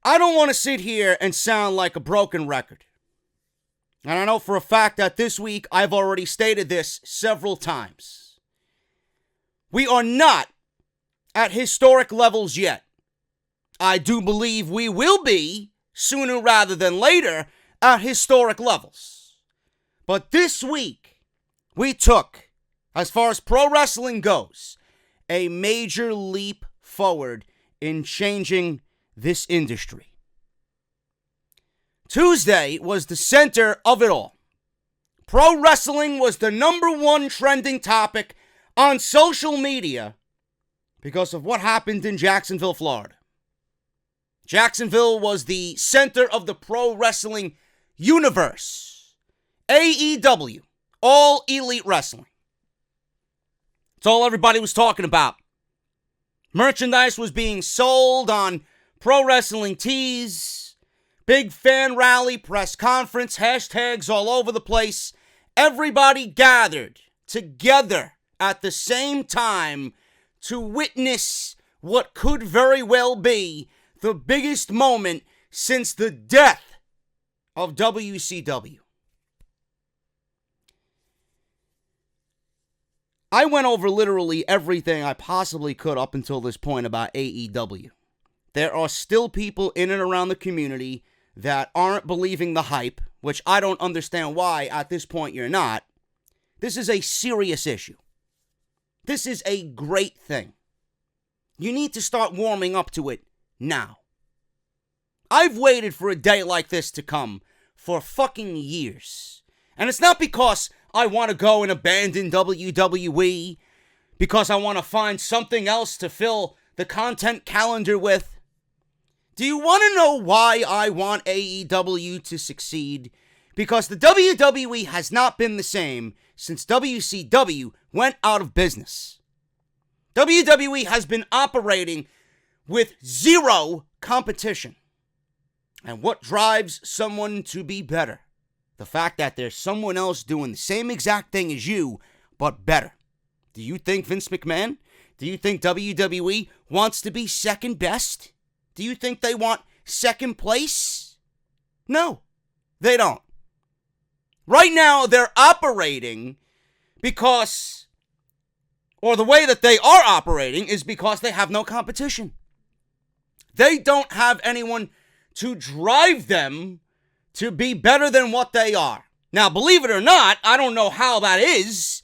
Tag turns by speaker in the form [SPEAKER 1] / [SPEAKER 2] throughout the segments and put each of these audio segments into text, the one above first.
[SPEAKER 1] I don't want to sit here and sound like a broken record. And I know for a fact that this week I've already stated this several times. We are not at historic levels yet. I do believe we will be sooner rather than later at historic levels. But this week, we took, as far as pro wrestling goes, a major leap forward in changing this industry. Tuesday was the center of it all. Pro wrestling was the #1 trending topic on social media because of what happened in Jacksonville, Florida. Jacksonville was the center of the pro wrestling universe. AEW, All Elite Wrestling. It's all everybody was talking about. Merchandise was being sold on Pro Wrestling Tees, big fan rally, press conference, hashtags all over the place. Everybody gathered together at the same time to witness what could very well be the biggest moment since the death of WCW. I went over literally everything I possibly could up until this point about AEW. There are still people in and around the community that aren't believing the hype, which I don't understand why at this point you're not. This is a serious issue. This is a great thing. You need to start warming up to it now. I've waited for a day like this to come for fucking years. And it's not because I want to go and abandon WWE, because I want to find something else to fill the content calendar with. Do you want to know why I want AEW to succeed? Because the WWE has not been the same since WCW went out of business. WWE has been operating with zero competition. And what drives someone to be better? The fact that there's someone else doing the same exact thing as you, but better. Do you think Vince McMahon? Do you think WWE wants to be second best? Do you think they want second place? No, they don't. Right now, they're operating because, or the way that they are operating is because they have no competition. They don't have anyone to drive them to be better than what they are. Now, believe it or not, I don't know how that is.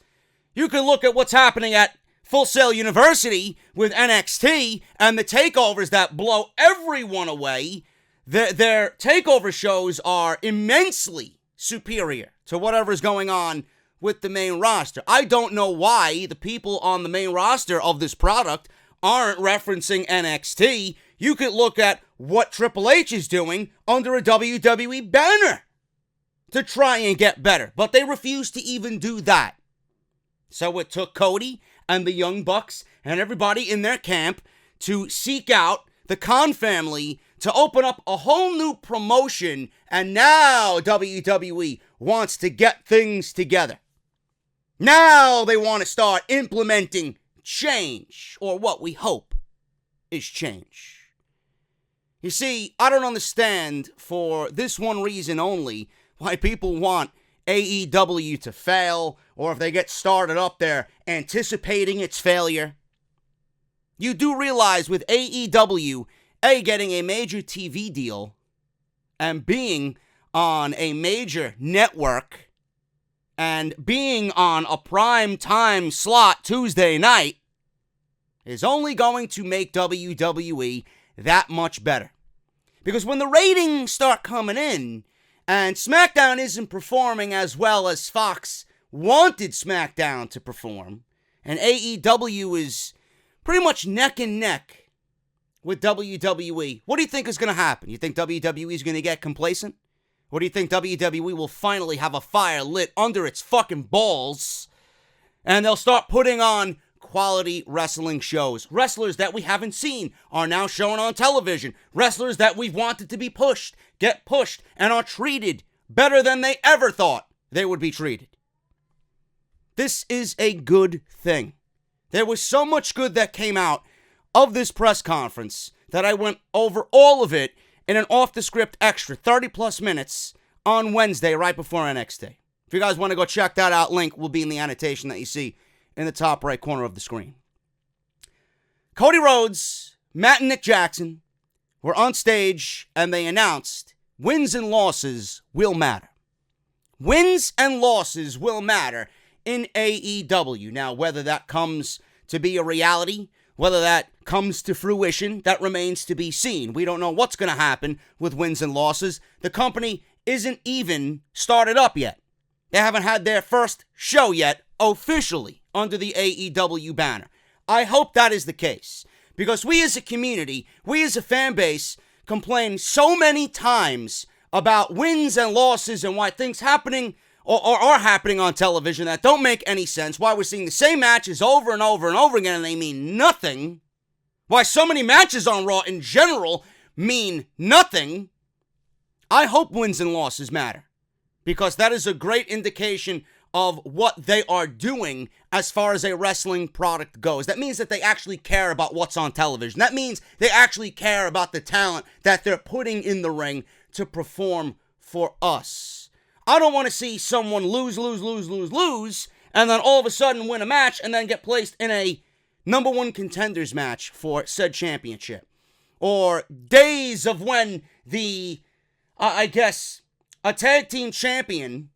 [SPEAKER 1] You can look at what's happening at Full Sail University with NXT and the takeovers that blow everyone away. Their takeover shows are immensely superior to whatever's going on with the main roster. I don't know why the people on the main roster of this product aren't referencing NXT. You could look at what Triple H is doing under a WWE banner to try and get better, but they refuse to even do that. So it took Cody and the Young Bucks and everybody in their camp to seek out the Khan family to open up a whole new promotion, and now WWE wants to get things together. Now they want to start implementing change, or what we hope is change. You see, I don't understand, for this one reason only, why people want AEW to fail, or if they get started up there anticipating its failure. You do realize with AEW, getting a major TV deal and being on a major network and being on a prime time slot Tuesday night is only going to make WWE that much better. Because when the ratings start coming in and SmackDown isn't performing as well as Fox wanted SmackDown to perform, and AEW is pretty much neck and neck with WWE, what do you think is going to happen? You think WWE is going to get complacent? Or do you think WWE will finally have a fire lit under its fucking balls and they'll start putting on quality wrestling shows? Wrestlers that we haven't seen are now shown on television. Wrestlers that we've wanted to be pushed, get pushed, and are treated better than they ever thought they would be treated. This is a good thing. There was so much good that came out of this press conference that I went over all of it in an off-the-script extra, 30-plus minutes on Wednesday right before NXT. If you guys want to go check that out, link will be in the annotation that you see in the top right corner of the screen. Cody Rhodes, Matt and Nick Jackson were on stage, and they announced wins and losses will matter. Wins and losses will matter in AEW. Now, whether that comes to be a reality, whether that comes to fruition, that remains to be seen. We don't know what's going to happen with wins and losses. The company isn't even started up yet. They haven't had their first show yet officially under the AEW banner. I hope that is the case, because we as a community, we as a fan base, complain so many times about wins and losses and why things happening or are happening on television that don't make any sense, why we're seeing the same matches over and over and over again and they mean nothing, why so many matches on Raw in general mean nothing. I hope wins and losses matter, because that is a great indication of what they are doing as far as a wrestling product goes. That means that they actually care about what's on television. That means they actually care about the talent that they're putting in the ring to perform for us. I don't want to see someone lose, and then all of a sudden win a match and then get placed in a number one contenders match for said championship. Or days of when a tag team champion,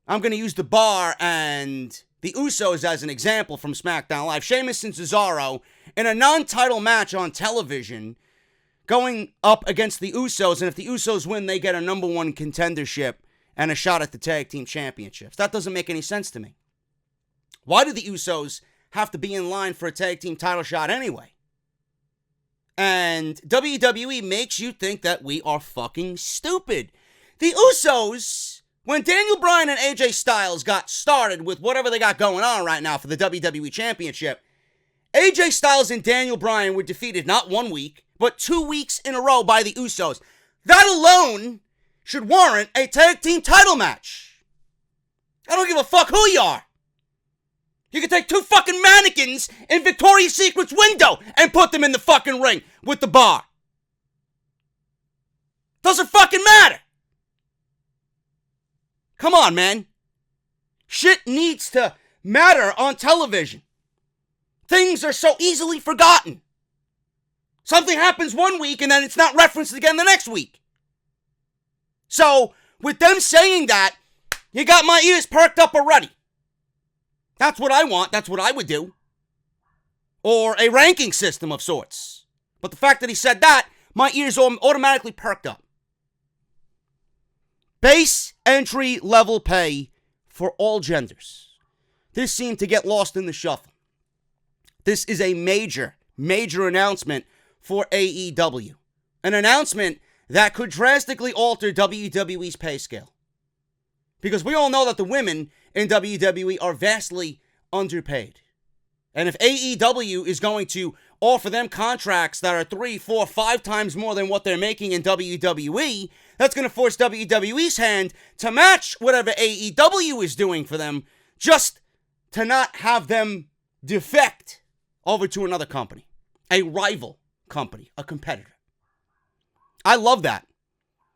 [SPEAKER 1] I'm going to use The Bar and the Usos as an example from SmackDown Live, Sheamus and Cesaro, in a non-title match on television, going up against the Usos, and if the Usos win, they get a number one contendership and a shot at the tag team championships. That doesn't make any sense to me. Why do the Usos have to be in line for a tag team title shot anyway? And WWE makes you think that we are fucking stupid. The Usos, when Daniel Bryan and AJ Styles got started with whatever they got going on right now for the WWE Championship, AJ Styles and Daniel Bryan were defeated not 1 week, but 2 weeks in a row by the Usos. That alone should warrant a tag team title match. I don't give a fuck who you are. You can take 2 fucking mannequins in Victoria's Secret's window and put them in the fucking ring with The Bar. Doesn't fucking matter. Come on, man. Shit needs to matter on television. Things are so easily forgotten. Something happens 1 week and then it's not referenced again the next week. So, with them saying that, you got my ears perked up already. That's what I want. That's what I would do. Or a ranking system of sorts. But the fact that he said that, my ears automatically perked up. Base entry level pay for all genders. This seemed to get lost in the shuffle. This is a major announcement for AEW. An announcement that could drastically alter WWE's pay scale. Because we all know that the women in WWE are vastly underpaid. And if AEW is going to offer them contracts that are 3, 4, 5 times more than what they're making in WWE, that's going to force WWE's hand to match whatever AEW is doing for them, just to not have them defect over to another company, a rival company, a competitor. I love that.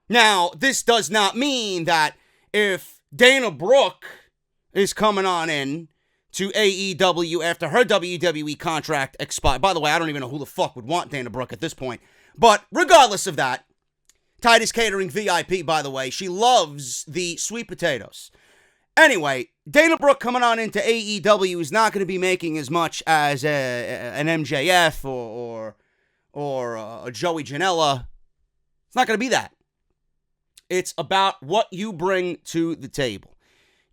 [SPEAKER 1] Now, this does not mean that if Dana Brooke is coming on in to AEW after her WWE contract expired. By the way, I don't even know who the fuck would want Dana Brooke at this point. But regardless of that, Titus Catering VIP, by the way, she loves the sweet potatoes. Anyway, Dana Brooke coming on into AEW is not going to be making as much as an MJF or a Joey Janela. It's not going to be that. It's about what you bring to the table.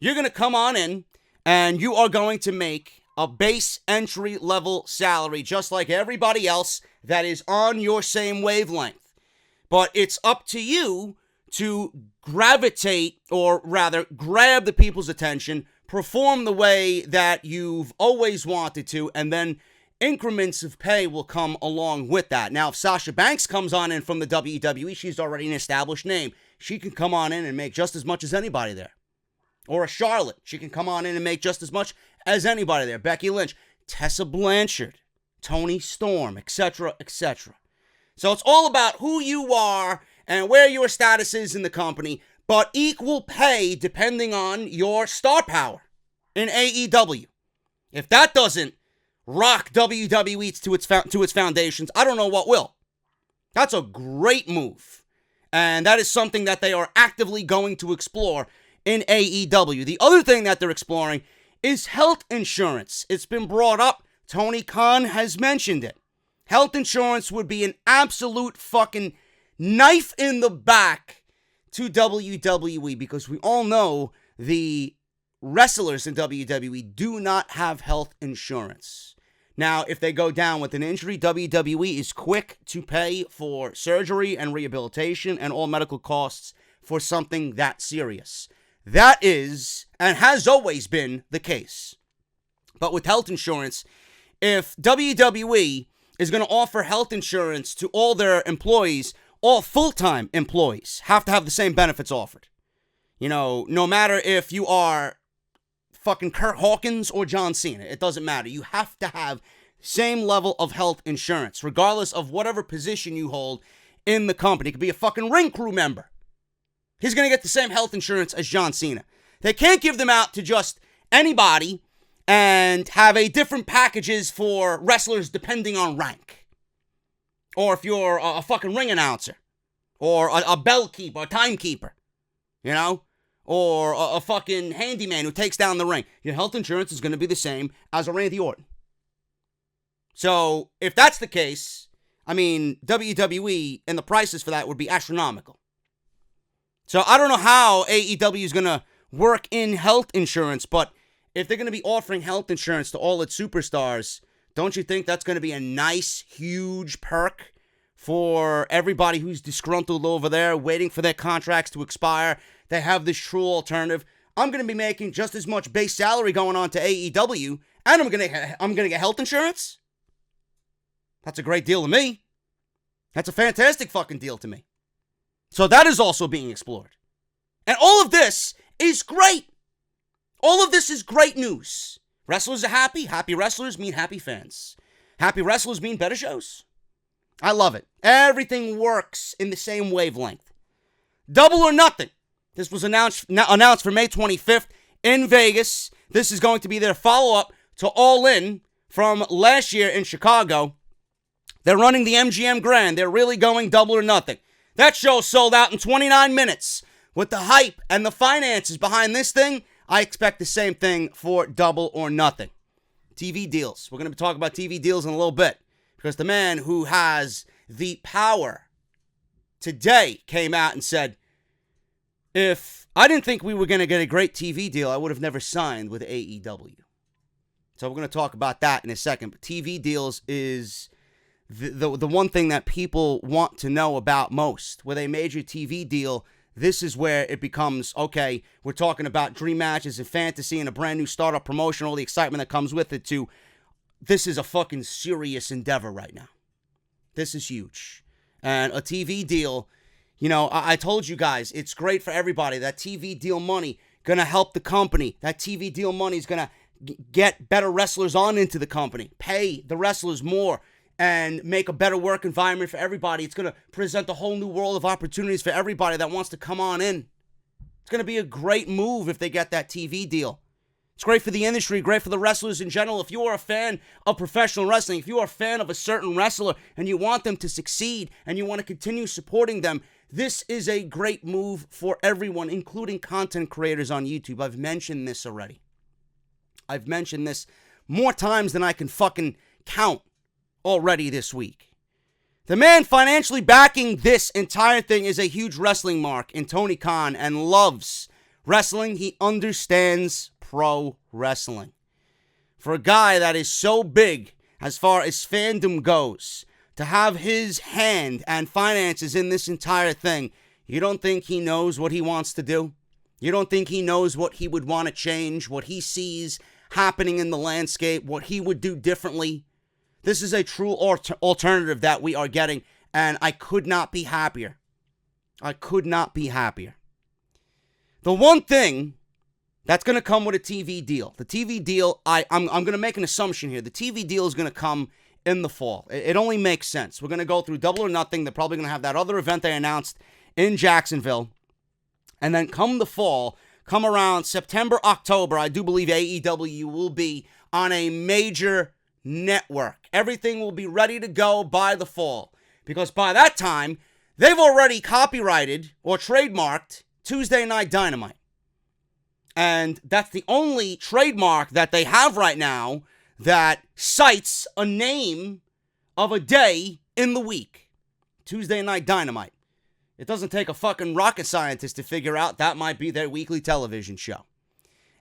[SPEAKER 1] You're going to come on in and you are going to make a base entry level salary just like everybody else that is on your same wavelength. But it's up to you to gravitate, or rather grab the people's attention, perform the way that you've always wanted to, and then increments of pay will come along with that. Now, if Sasha Banks comes on in from the WWE, she's already an established name. She can come on in and make just as much as anybody there. Or a Charlotte, she can come on in and make just as much as anybody there. Becky Lynch, Tessa Blanchard, Toni Storm, etc., etc. So it's all about who you are and where your status is in the company, but equal pay depending on your star power in AEW. If that doesn't rock WWE to its foundations, I don't know what will. That's a great move. And that is something that they are actively going to explore in AEW. The other thing that they're exploring is health insurance. It's been brought up. Tony Khan has mentioned it. Health insurance would be an absolute fucking knife in the back to WWE, because we all know the wrestlers in WWE do not have health insurance. Now, if they go down with an injury, WWE is quick to pay for surgery and rehabilitation and all medical costs for something that serious. That is, and has always been, the case. But with health insurance, if WWE is going to offer health insurance to all their employees, all full-time employees have to have the same benefits offered. You know, no matter if you are fucking Kurt Hawkins or John Cena, it doesn't matter. You have to have same level of health insurance, regardless of whatever position you hold in the company. It could be a fucking ring crew member. He's going to get the same health insurance as John Cena. They can't give them out to just anybody and have a different packages for wrestlers depending on rank. Or if you're a fucking ring announcer. Or a bell keeper, a timekeeper. You know? Or a fucking handyman who takes down the ring. Your health insurance is going to be the same as a Randy Orton. So, if that's the case, I mean, WWE and the prices for that would be astronomical. So, I don't know how AEW is going to work in health insurance, but if they're going to be offering health insurance to all its superstars, don't you think that's going to be a nice, huge perk for everybody who's disgruntled over there, waiting for their contracts to expire? They have this true alternative. I'm going to be making just as much base salary going on to AEW, and I'm going to get health insurance? That's a great deal to me. That's a fantastic fucking deal to me. So that is also being explored. And all of this is great. All of this is great news. Wrestlers are happy. Happy wrestlers mean happy fans. Happy wrestlers mean better shows. I love it. Everything works in the same wavelength. Double or Nothing. This was announced for May 25th in Vegas. This is going to be their follow-up to All In from last year in Chicago. They're running the MGM Grand. They're really going Double or Nothing. That show sold out in 29 minutes. With the hype and the finances behind this thing, I expect the same thing for Double or Nothing. TV deals. We're going to be talking about TV deals in a little bit, because the man who has the power today came out and said, if I didn't think we were going to get a great TV deal, I would have never signed with AEW. So we're going to talk about that in a second. But TV deals is the one thing that people want to know about most. With a major TV deal, this is where it becomes, okay, we're talking about dream matches and fantasy and a brand new startup promotion, all the excitement that comes with it, to this is a fucking serious endeavor right now. This is huge. And a TV deal, you know, I told you guys, it's great for everybody. That TV deal money going to help the company. That TV deal money is going to get better wrestlers on into the company, pay the wrestlers more, and make a better work environment for everybody. It's going to present a whole new world of opportunities for everybody that wants to come on in. It's going to be a great move if they get that TV deal. It's great for the industry, great for the wrestlers in general. If you are a fan of professional wrestling, if you are a fan of a certain wrestler and you want them to succeed and you want to continue supporting them, this is a great move for everyone, including content creators on YouTube. I've mentioned this already. I've mentioned this more times than I can fucking count already this week. The man financially backing this entire thing is a huge wrestling mark in Tony Khan and loves wrestling. He understands pro wrestling. For a guy that is so big as far as fandom goes, to have his hand and finances in this entire thing, you don't think he knows what he wants to do? You don't think he knows what he would want to change, what he sees happening in the landscape, what he would do differently? This is a true alternative that we are getting, and I could not be happier. I could not be happier. The one thing that's going to come with a TV deal, the TV deal, I'm going to make an assumption here. The TV deal is going to come in the fall. It only makes sense. We're going to go through Double or Nothing. They're probably going to have that other event they announced in Jacksonville. And then come the fall, come around September, October, I do believe AEW will be on a major network. Everything will be ready to go by the fall. Because by that time, they've already copyrighted or trademarked Tuesday Night Dynamite. And that's the only trademark that they have right now that cites a name of a day in the week. Tuesday Night Dynamite. It doesn't take a fucking rocket scientist to figure out that might be their weekly television show.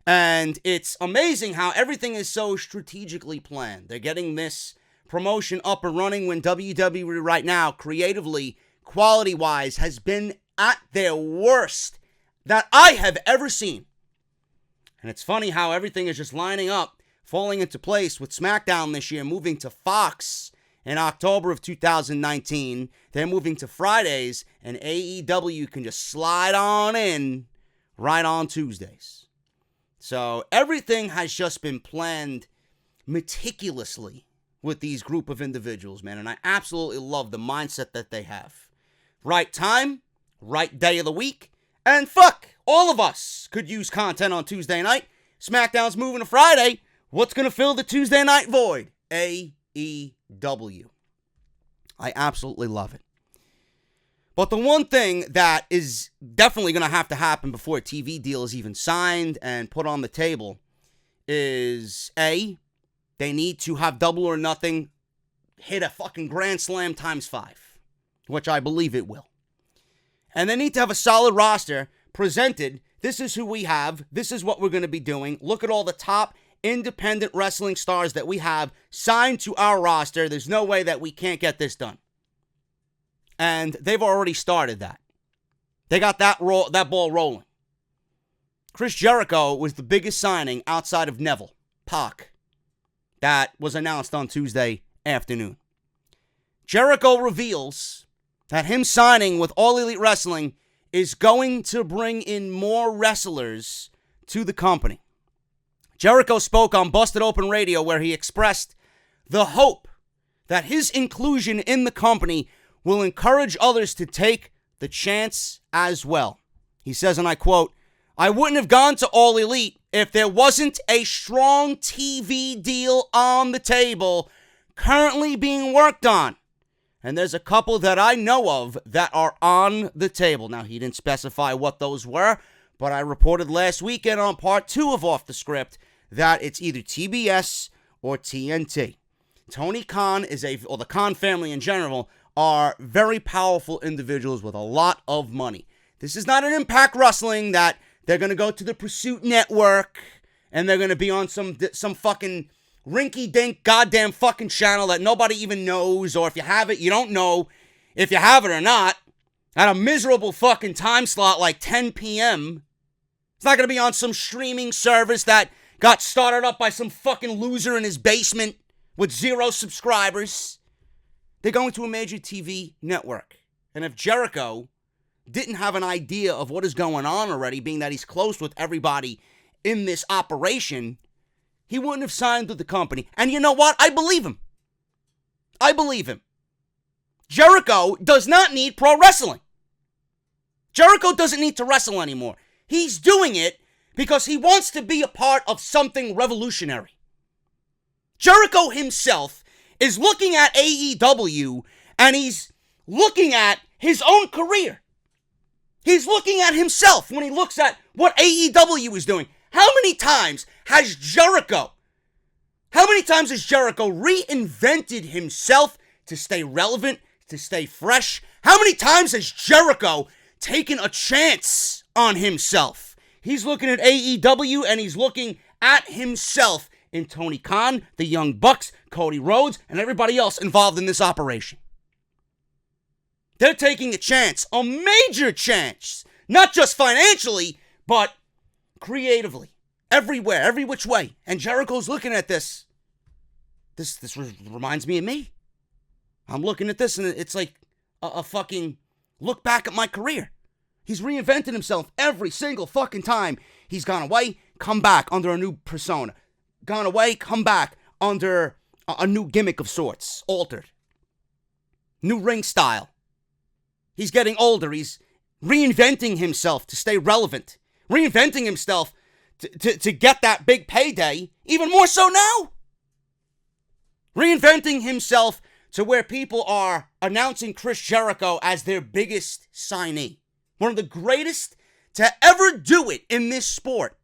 [SPEAKER 1] And it's amazing how everything is so strategically planned. They're getting this promotion up and running when WWE right now, creatively, quality-wise, has been at their worst that I have ever seen. And it's funny how everything is just lining up, falling into place with SmackDown this year, moving to Fox in October of 2019. They're moving to Fridays, and AEW can just slide on in right on Tuesdays. So everything has just been planned meticulously with these group of individuals, man. And I absolutely love the mindset that they have. Right time, right day of the week, and fuck, all of us could use content on Tuesday night. SmackDown's moving to Friday. What's going to fill the Tuesday night void? AEW. I absolutely love it. But the one thing that is definitely going to have to happen before a TV deal is even signed and put on the table is, A, they need to have Double or Nothing hit a fucking Grand Slam times 5, which I believe it will. And they need to have a solid roster presented. This is who we have. This is what we're going to be doing. Look at all the top independent wrestling stars that we have signed to our roster. There's no way that we can't get this done. And they've already started that. They got that ball rolling. Chris Jericho was the biggest signing outside of Neville, Pac, that was announced on Tuesday afternoon. Jericho reveals that him signing with All Elite Wrestling is going to bring in more wrestlers to the company. Jericho spoke on Busted Open Radio where he expressed the hope that his inclusion in the company will encourage others to take the chance as well. He says, and I quote, "I wouldn't have gone to All Elite if there wasn't a strong TV deal on the table currently being worked on. And there's a couple that I know of that are on the table." Now, he didn't specify what those were, but I reported last weekend on part 2 of Off the Script that it's either TBS or TNT. Tony Khan or the Khan family in general, are very powerful individuals with a lot of money. This is not an Impact Wrestling that they're going to go to the Pursuit Network and they're going to be on some fucking rinky-dink goddamn fucking channel that nobody even knows, or if you have it, you don't know if you have it or not, at a miserable fucking time slot like 10 p.m. It's not going to be on some streaming service that got started up by some fucking loser in his basement with 0 subscribers. They're going to a major TV network. And if Jericho didn't have an idea of what is going on already, being that he's close with everybody in this operation, he wouldn't have signed with the company. And you know what? I believe him. I believe him. Jericho does not need pro wrestling. Jericho doesn't need to wrestle anymore. He's doing it because he wants to be a part of something revolutionary. Jericho himself is looking at AEW and he's looking at his own career. He's looking at himself when he looks at what AEW is doing. How many times has Jericho reinvented himself to stay relevant, to stay fresh? How many times has Jericho taken a chance on himself? He's looking at AEW and he's looking at himself in Tony Khan, the Young Bucks, Cody Rhodes, and everybody else involved in this operation. They're taking a chance, a major chance, not just financially, but creatively, everywhere, every which way. And Jericho's looking at this. This reminds me of me. I'm looking at this and it's like a fucking look back at my career. He's reinvented himself every single fucking time. He's gone away, come back under a new persona. Gone away, come back under a new gimmick of sorts, altered. New ring style. He's getting older. He's reinventing himself to stay relevant. Reinventing himself to get that big payday, even more so now. Reinventing himself to where people are announcing Chris Jericho as their biggest signee. One of the greatest to ever do it in this sport.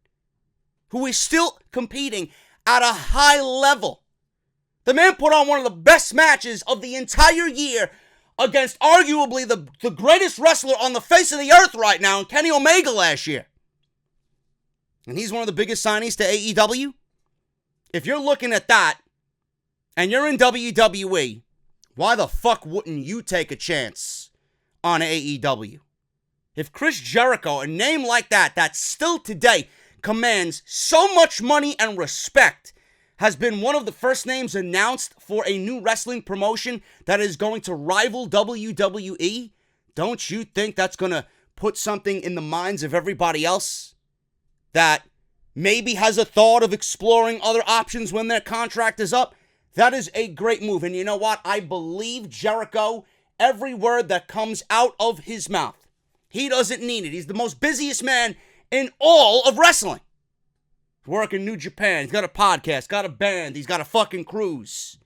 [SPEAKER 1] Who is still competing at a high level. The man put on one of the best matches of the entire year against arguably the greatest wrestler on the face of the earth right now, Kenny Omega, last year. And he's one of the biggest signees to AEW. If you're looking at that, and you're in WWE, why the fuck wouldn't you take a chance on AEW? If Chris Jericho, a name like that still today commands so much money and respect, has been one of the first names announced for a new wrestling promotion that is going to rival WWE, don't you think that's going to put something in the minds of everybody else that maybe has a thought of exploring other options when their contract is up? That is a great move. And you know what? I believe Jericho, every word that comes out of his mouth. He doesn't need it. He's the most busiest man in all of wrestling. Working New Japan. He's got a podcast, got a band. He's got a fucking cruise.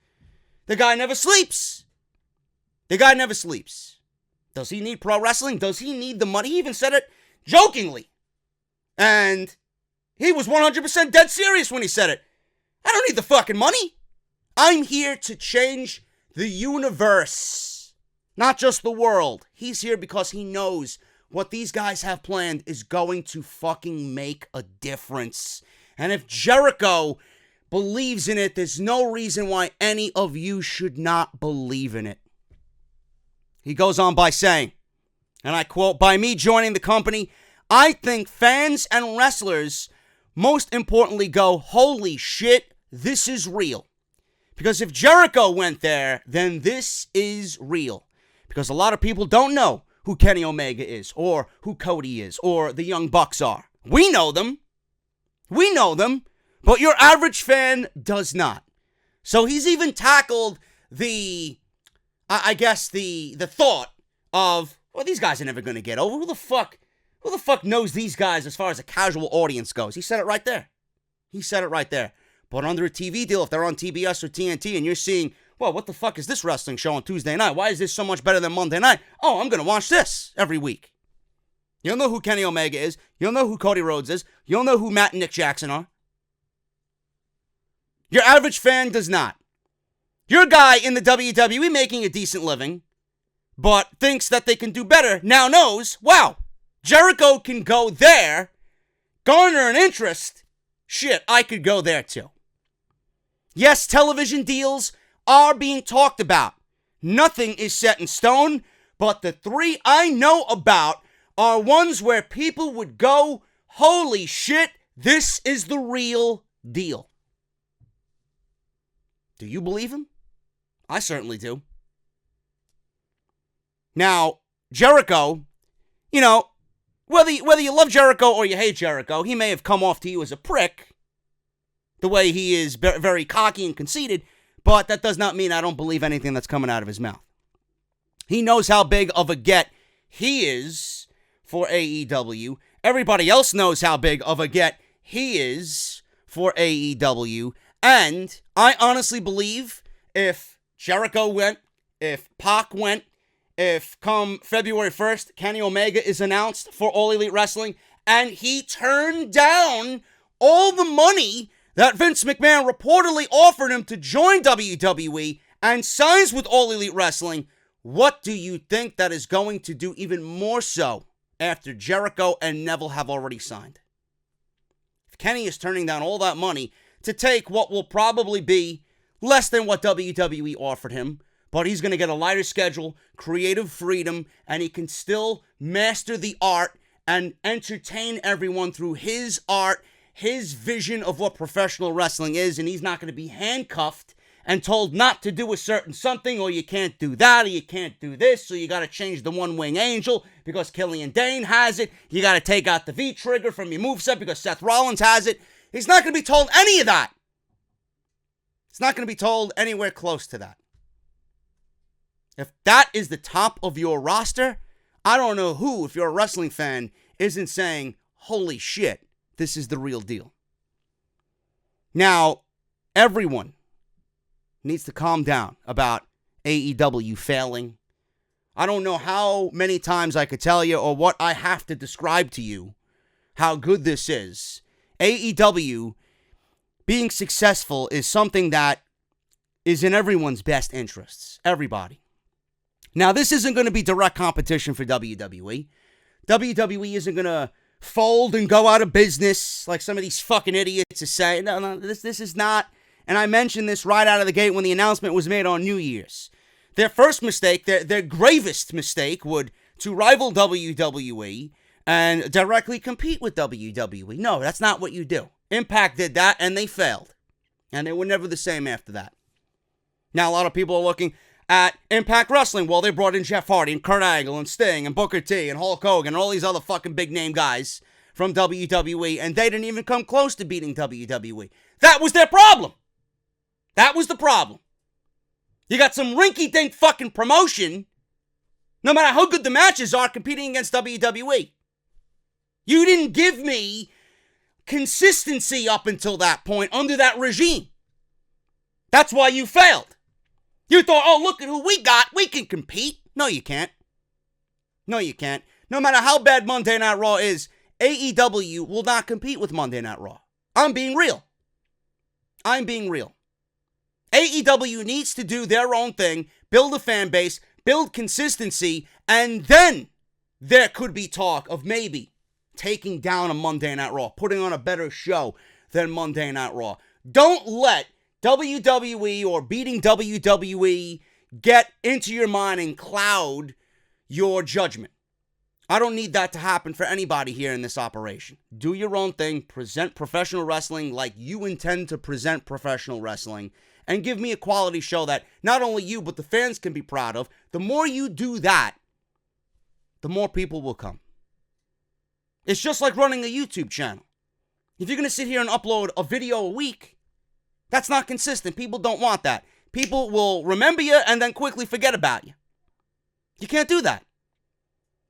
[SPEAKER 1] The guy never sleeps. The guy never sleeps. Does he need pro wrestling? Does he need the money? He even said it jokingly. And he was 100% dead serious when he said it. I don't need the fucking money. I'm here to change the universe, not just the world. He's here because he knows what these guys have planned is going to fucking make a difference. And if Jericho believes in it, there's no reason why any of you should not believe in it. He goes on by saying, and I quote, "By me joining the company, I think fans and wrestlers most importantly go, holy shit, this is real. Because if Jericho went there, then this is real. Because a lot of people don't know who Kenny Omega is, or who Cody is, or the Young Bucks are. We know them. We know them. But your average fan does not. So he's even tackled the thought of, well, these guys are never going to get over. Who the fuck knows these guys as far as a casual audience goes? He said it right there. He said it right there. But under a TV deal, if they're on TBS or TNT and you're seeing, well, what the fuck is this wrestling show on Tuesday night? Why is this so much better than Monday night? Oh, I'm going to watch this every week. You'll know who Kenny Omega is. You'll know who Cody Rhodes is. You'll know who Matt and Nick Jackson are. Your average fan does not. Your guy in the WWE making a decent living, but thinks that they can do better, now knows, wow, Jericho can go there, garner an interest. Shit, I could go there too. Yes, television deals are being talked about. Nothing is set in stone, but the three I know about are ones where people would go, holy shit, this is the real deal. Do you believe him? I certainly do. Now, Jericho, you know, whether you love Jericho or you hate Jericho, he may have come off to you as a prick, the way he is very cocky and conceited, but that does not mean I don't believe anything that's coming out of his mouth. He knows how big of a get he is for AEW. Everybody else knows how big of a get he is for AEW. And I honestly believe if Jericho went, if Pac went, if come February 1st, Kenny Omega is announced for All Elite Wrestling, and he turned down all the money that Vince McMahon reportedly offered him to join WWE and signs with All Elite Wrestling, what do you think that is going to do even more so after Jericho and Neville have already signed? If Kenny is turning down all that money to take what will probably be less than what WWE offered him, but he's going to get a lighter schedule, creative freedom, and he can still master the art and entertain everyone through his art, his vision of what professional wrestling is, and he's not going to be handcuffed and told not to do a certain something, or you can't do that, or you can't do this, so you got to change the one-wing angel because Killian Dane has it. You got to take out the V-trigger from your moveset because Seth Rollins has it. He's not going to be told any of that. It's not going to be told anywhere close to that. If that is the top of your roster, I don't know who, if you're a wrestling fan, isn't saying, holy shit, this is the real deal. Now, everyone needs to calm down about AEW failing. I don't know how many times I could tell you or what I have to describe to you how good this is. AEW being successful is something that is in everyone's best interests. Everybody. Now, this isn't going to be direct competition for WWE. WWE isn't going to fold and go out of business like some of these fucking idiots are saying. No, this is not. And I mentioned this right out of the gate when the announcement was made on New Year's. Their first mistake, their gravest mistake, would to rival WWE and directly compete with WWE. No, that's not what you do. Impact did that, and they failed. And they were never the same after that. Now, a lot of people are looking at Impact Wrestling. Well, they brought in Jeff Hardy and Kurt Angle and Sting and Booker T and Hulk Hogan and all these other fucking big-name guys from WWE, and they didn't even come close to beating WWE. That was their problem. That was the problem. You got some rinky-dink fucking promotion, no matter how good the matches are, competing against WWE. You didn't give me consistency up until that point under that regime. That's why you failed. You thought, oh, look at who we got. We can compete. No, you can't. No, you can't. No matter how bad Monday Night Raw is, AEW will not compete with Monday Night Raw. I'm being real. I'm being real. AEW needs to do their own thing, build a fan base, build consistency, and then there could be talk of maybe taking down a Monday Night Raw, putting on a better show than Monday Night Raw. Don't let WWE or beating WWE get into your mind and cloud your judgment. I don't need that to happen for anybody here in this operation. Do your own thing, present professional wrestling like you intend to present professional wrestling, and give me a quality show that not only you, but the fans can be proud of. The more you do that, the more people will come. It's just like running a YouTube channel. If you're going to sit here and upload a video a week, that's not consistent. People don't want that. People will remember you and then quickly forget about you. You can't do that.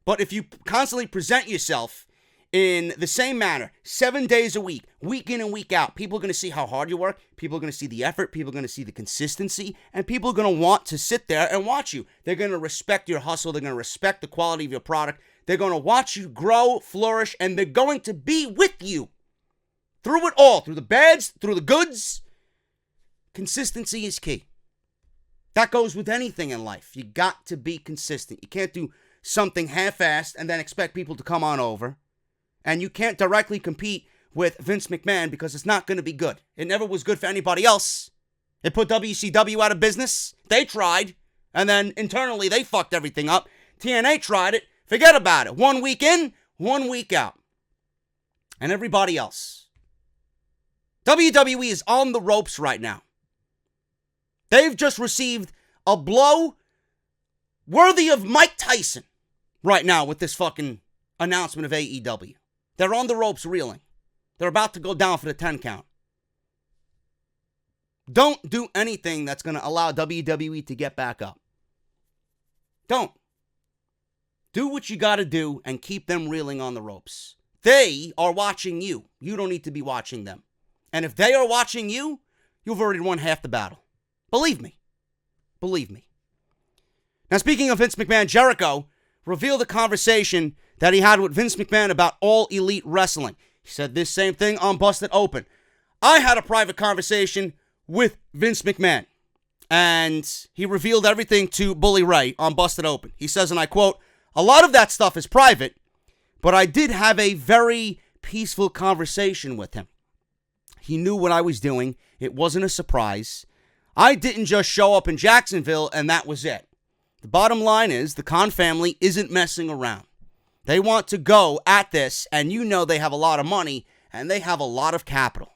[SPEAKER 1] But if you constantly present yourself in the same manner, 7 days a week in and week out, people are going to see how hard you work. People are going to see the effort. People are going to see the consistency. And people are going to want to sit there and watch you. They're going to respect your hustle. They're going to respect the quality of your product. They're going to watch you grow, flourish, and they're going to be with you through it all, through the bads, through the goods. Consistency is key. That goes with anything in life. You got to be consistent. You can't do something half-assed and then expect people to come on over. And you can't directly compete with Vince McMahon because it's not going to be good. It never was good for anybody else. It put WCW out of business. They tried. And then internally they fucked everything up. TNA tried it. Forget about it. 1 week in, 1 week out. And everybody else. WWE is on the ropes right now. They've just received a blow worthy of Mike Tyson right now with this fucking announcement of AEW. They're on the ropes reeling. They're about to go down for the 10 count. Don't do anything that's going to allow WWE to get back up. Don't. Do what you got to do and keep them reeling on the ropes. They are watching you. You don't need to be watching them. And if they are watching you, you've already won half the battle. Believe me. Believe me. Now, speaking of Vince McMahon, Jericho revealed a conversation that he had with Vince McMahon about All Elite Wrestling. He said this same thing on Busted Open. I had a private conversation with Vince McMahon, and he revealed everything to Bully Ray on Busted Open. He says, and I quote, "A lot of that stuff is private, but I did have a very peaceful conversation with him. He knew what I was doing. It wasn't a surprise. I didn't just show up in Jacksonville and that was it. The bottom line is the Khan family isn't messing around. They want to go at this, and you know they have a lot of money and they have a lot of capital.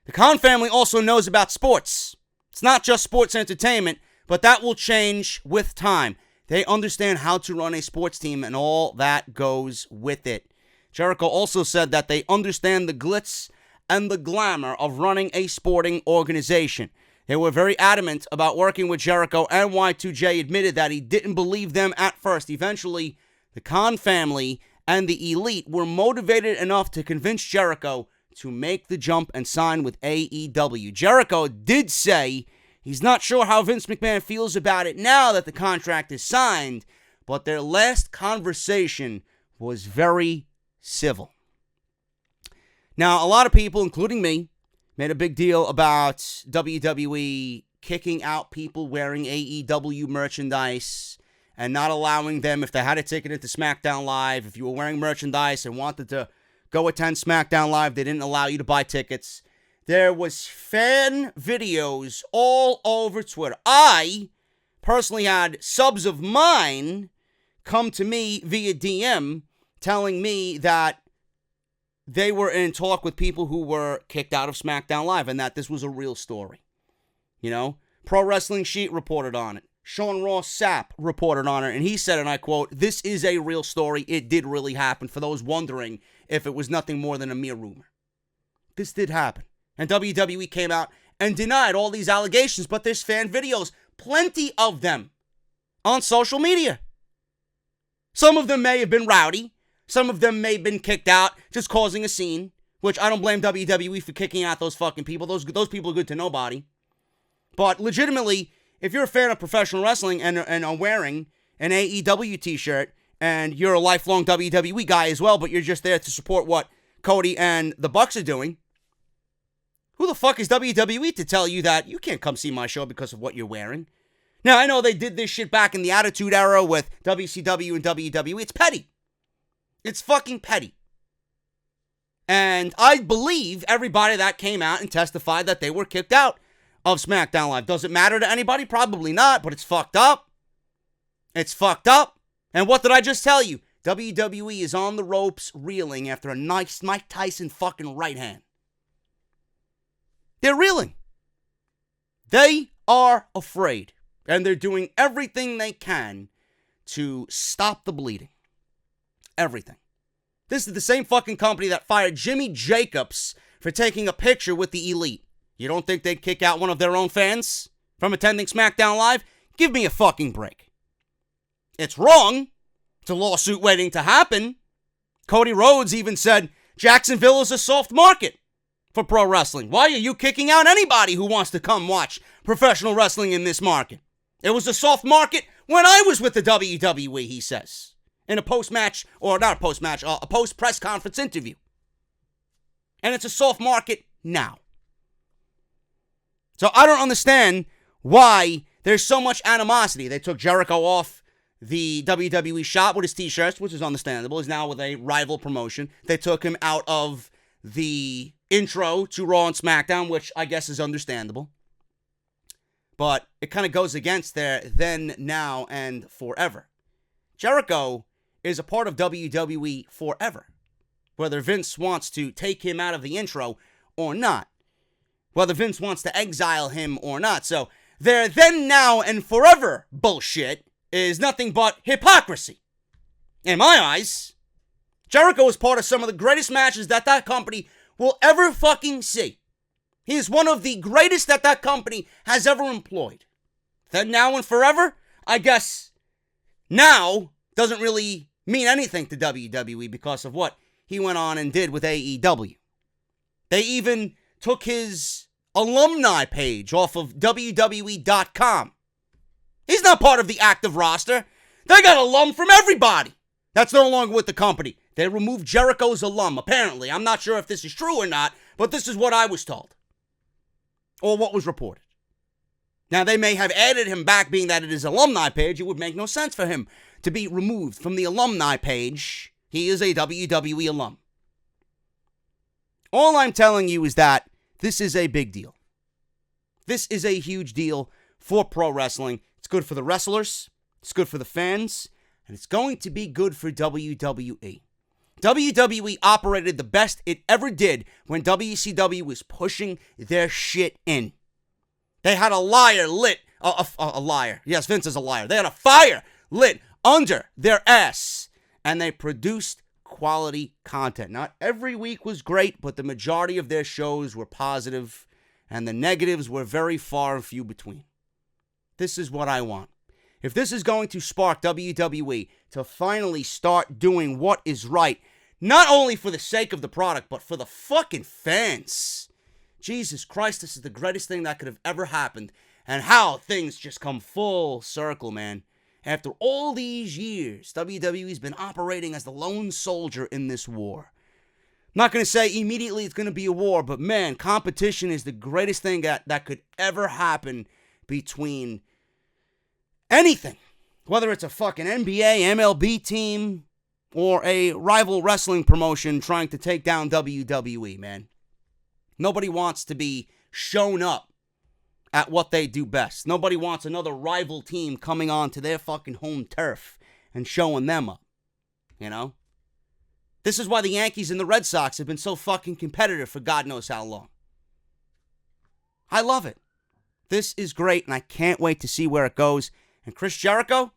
[SPEAKER 1] The Khan family also knows about sports. It's not just sports entertainment, but that will change with time. They understand how to run a sports team and all that goes with it." Jericho also said that they understand the glitz and the glamour of running a sporting organization. They were very adamant about working with Jericho, and Y2J admitted that he didn't believe them at first. Eventually, the Khan family and the Elite were motivated enough to convince Jericho to make the jump and sign with AEW. Jericho did say he's not sure how Vince McMahon feels about it now that the contract is signed, but their last conversation was very civil. Now, a lot of people, including me, made a big deal about WWE kicking out people wearing AEW merchandise and not allowing them, if they had a ticket into SmackDown Live, if you were wearing merchandise and wanted to go attend SmackDown Live, they didn't allow you to buy tickets. There was fan videos all over Twitter. I personally had subs of mine come to me via DM telling me that they were in talk with people who were kicked out of SmackDown Live and that this was a real story. You know, Pro Wrestling Sheet reported on it. Sean Ross Sapp reported on it, and he said, and I quote, "This is a real story. It did really happen," for those wondering if it was nothing more than a mere rumor. This did happen. And WWE came out and denied all these allegations, but there's fan videos, plenty of them, on social media. Some of them may have been rowdy. Some of them may have been kicked out, just causing a scene, which I don't blame WWE for kicking out those fucking people. Those people are good to nobody. But legitimately, if you're a fan of professional wrestling and are wearing an AEW t-shirt, and you're a lifelong WWE guy as well, but you're just there to support what Cody and the Bucks are doing, who the fuck is WWE to tell you that you can't come see my show because of what you're wearing? Now, I know they did this shit back in the Attitude Era with WCW and WWE. It's petty. It's fucking petty. And I believe everybody that came out and testified that they were kicked out of SmackDown Live. Does it matter to anybody? Probably not, but it's fucked up. It's fucked up. And what did I just tell you? WWE is on the ropes reeling after a nice Mike Tyson fucking right hand. They're reeling. They are afraid. And they're doing everything they can to stop the bleeding. Everything. This is the same fucking company that fired Jimmy Jacobs for taking a picture with the Elite. You don't think they'd kick out one of their own fans from attending SmackDown Live? Give me a fucking break. It's wrong. It's a lawsuit waiting to happen. Cody Rhodes even said Jacksonville is a soft market for pro wrestling. Why are you kicking out anybody who wants to come watch professional wrestling in this market? It was a soft market when I was with the WWE, he says. In a post-match, or not a post-match, a post-press conference interview. And it's a soft market now. So I don't understand why there's so much animosity. They took Jericho off the WWE shop with his t-shirts, which is understandable. He's now with a rival promotion. They took him out of the intro to Raw and SmackDown, which I guess is understandable. But it kind of goes against their then, now, and forever. Jericho is a part of WWE forever. Whether Vince wants to take him out of the intro or not. Whether Vince wants to exile him or not. So their then, now, and forever bullshit is nothing but hypocrisy. In my eyes, Jericho is part of some of the greatest matches that company will ever fucking see. He is one of the greatest that company has ever employed. Then, now, and forever, I guess now doesn't really mean anything to WWE because of what he went on and did with AEW. They even took his alumni page off of WWE.com. He's not part of the active roster. They got alum from everybody that's no longer with the company. They removed Jericho's alum, apparently. I'm not sure if this is true or not, but this is what I was told. Or what was reported. Now, they may have added him back, being that it is alumni page. It would make no sense for him to be removed from the alumni page. He is a WWE alum. All I'm telling you is that this is a big deal. This is a huge deal for pro wrestling. It's good for the wrestlers. It's good for the fans. And it's going to be good for WWE. WWE operated the best it ever did when WCW was pushing their shit in. They had a liar lit. A liar. Yes, Vince is a liar. They had a fire lit under their ass. And they produced quality content. Not every week was great, but the majority of their shows were positive, and the negatives were very far and few between. This is what I want. If this is going to spark WWE to finally start doing what is right, not only for the sake of the product, but for the fucking fans. Jesus Christ, this is the greatest thing that could have ever happened. And how things just come full circle, man. After all these years, WWE's been operating as the lone soldier in this war. I'm not going to say immediately it's going to be a war, but man, competition is the greatest thing that could ever happen between anything. Whether it's a fucking NBA, MLB team, or a rival wrestling promotion trying to take down WWE, man. Nobody wants to be shown up at what they do best. Nobody wants another rival team coming on to their fucking home turf and showing them up. You know? This is why the Yankees and the Red Sox have been so fucking competitive for God knows how long. I love it. This is great, and I can't wait to see where it goes. And Chris Jericho,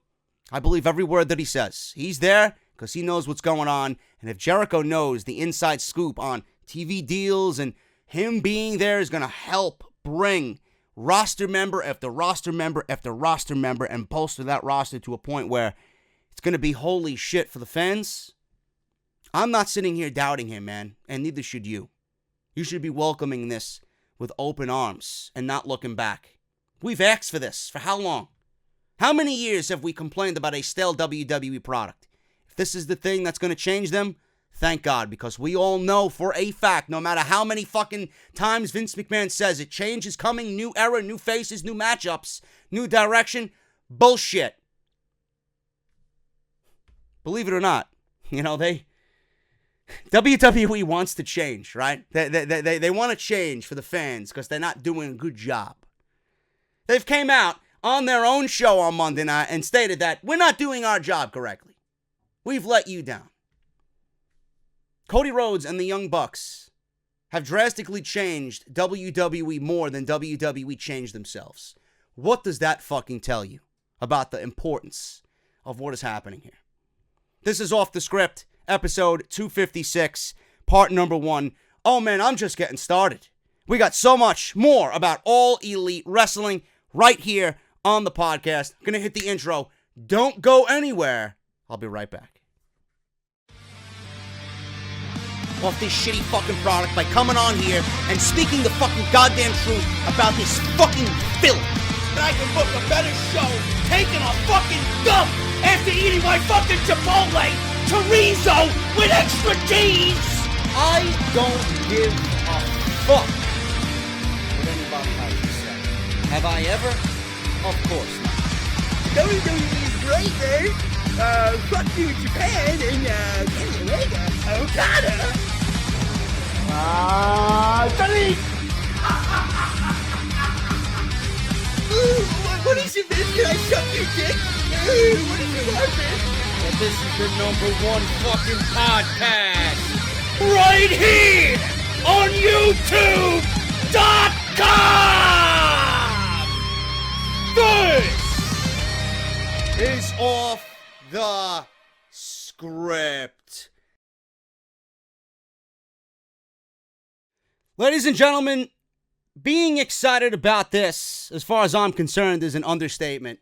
[SPEAKER 1] I believe every word that he says. He's there because he knows what's going on. And if Jericho knows the inside scoop on TV deals and him being there is going to help bring roster member after roster member after roster member and bolster that roster to a point where it's going to be holy shit for the fans. I'm not sitting here doubting him, man, and neither should you. You should be welcoming this with open arms and not looking back. We've asked for this. For how long? How many years have we complained about a stale WWE product? If this is the thing that's going to change them, thank God, because we all know for a fact, no matter how many fucking times Vince McMahon says it, change is coming, new era, new faces, new matchups, new direction, bullshit. Believe it or not, you know, WWE wants to change, right? They want to change for the fans because they're not doing a good job. They've came out on their own show on Monday night and stated that we're not doing our job correctly. We've let you down. Cody Rhodes and the Young Bucks have drastically changed WWE more than WWE changed themselves. What does that fucking tell you about the importance of what is happening here? This is Off the Script, episode 256, part number 1. Oh man, I'm just getting started. We got so much more about All Elite Wrestling right here on the podcast. I'm going to hit the intro. Don't go anywhere. I'll be right back. Off this shitty fucking product by coming on here and speaking the fucking goddamn truth about this fucking filth.
[SPEAKER 2] I can book a better show taking a fucking dump after eating my fucking Chipotle chorizo with extra cheese.
[SPEAKER 1] I don't give a fuck what anybody has to say. Have I ever? Of course not.
[SPEAKER 2] WWE is great, man. Fuck you, Japan, and Kenny Omega, Okada. Delete! What is it, Vince? Can I suck your dick? What is it, Vince?
[SPEAKER 1] Well, this is the #1 fucking podcast.
[SPEAKER 2] Right here on YouTube.com!
[SPEAKER 1] This is Off the Script. Ladies and gentlemen, being excited about this, as far as I'm concerned, is an understatement.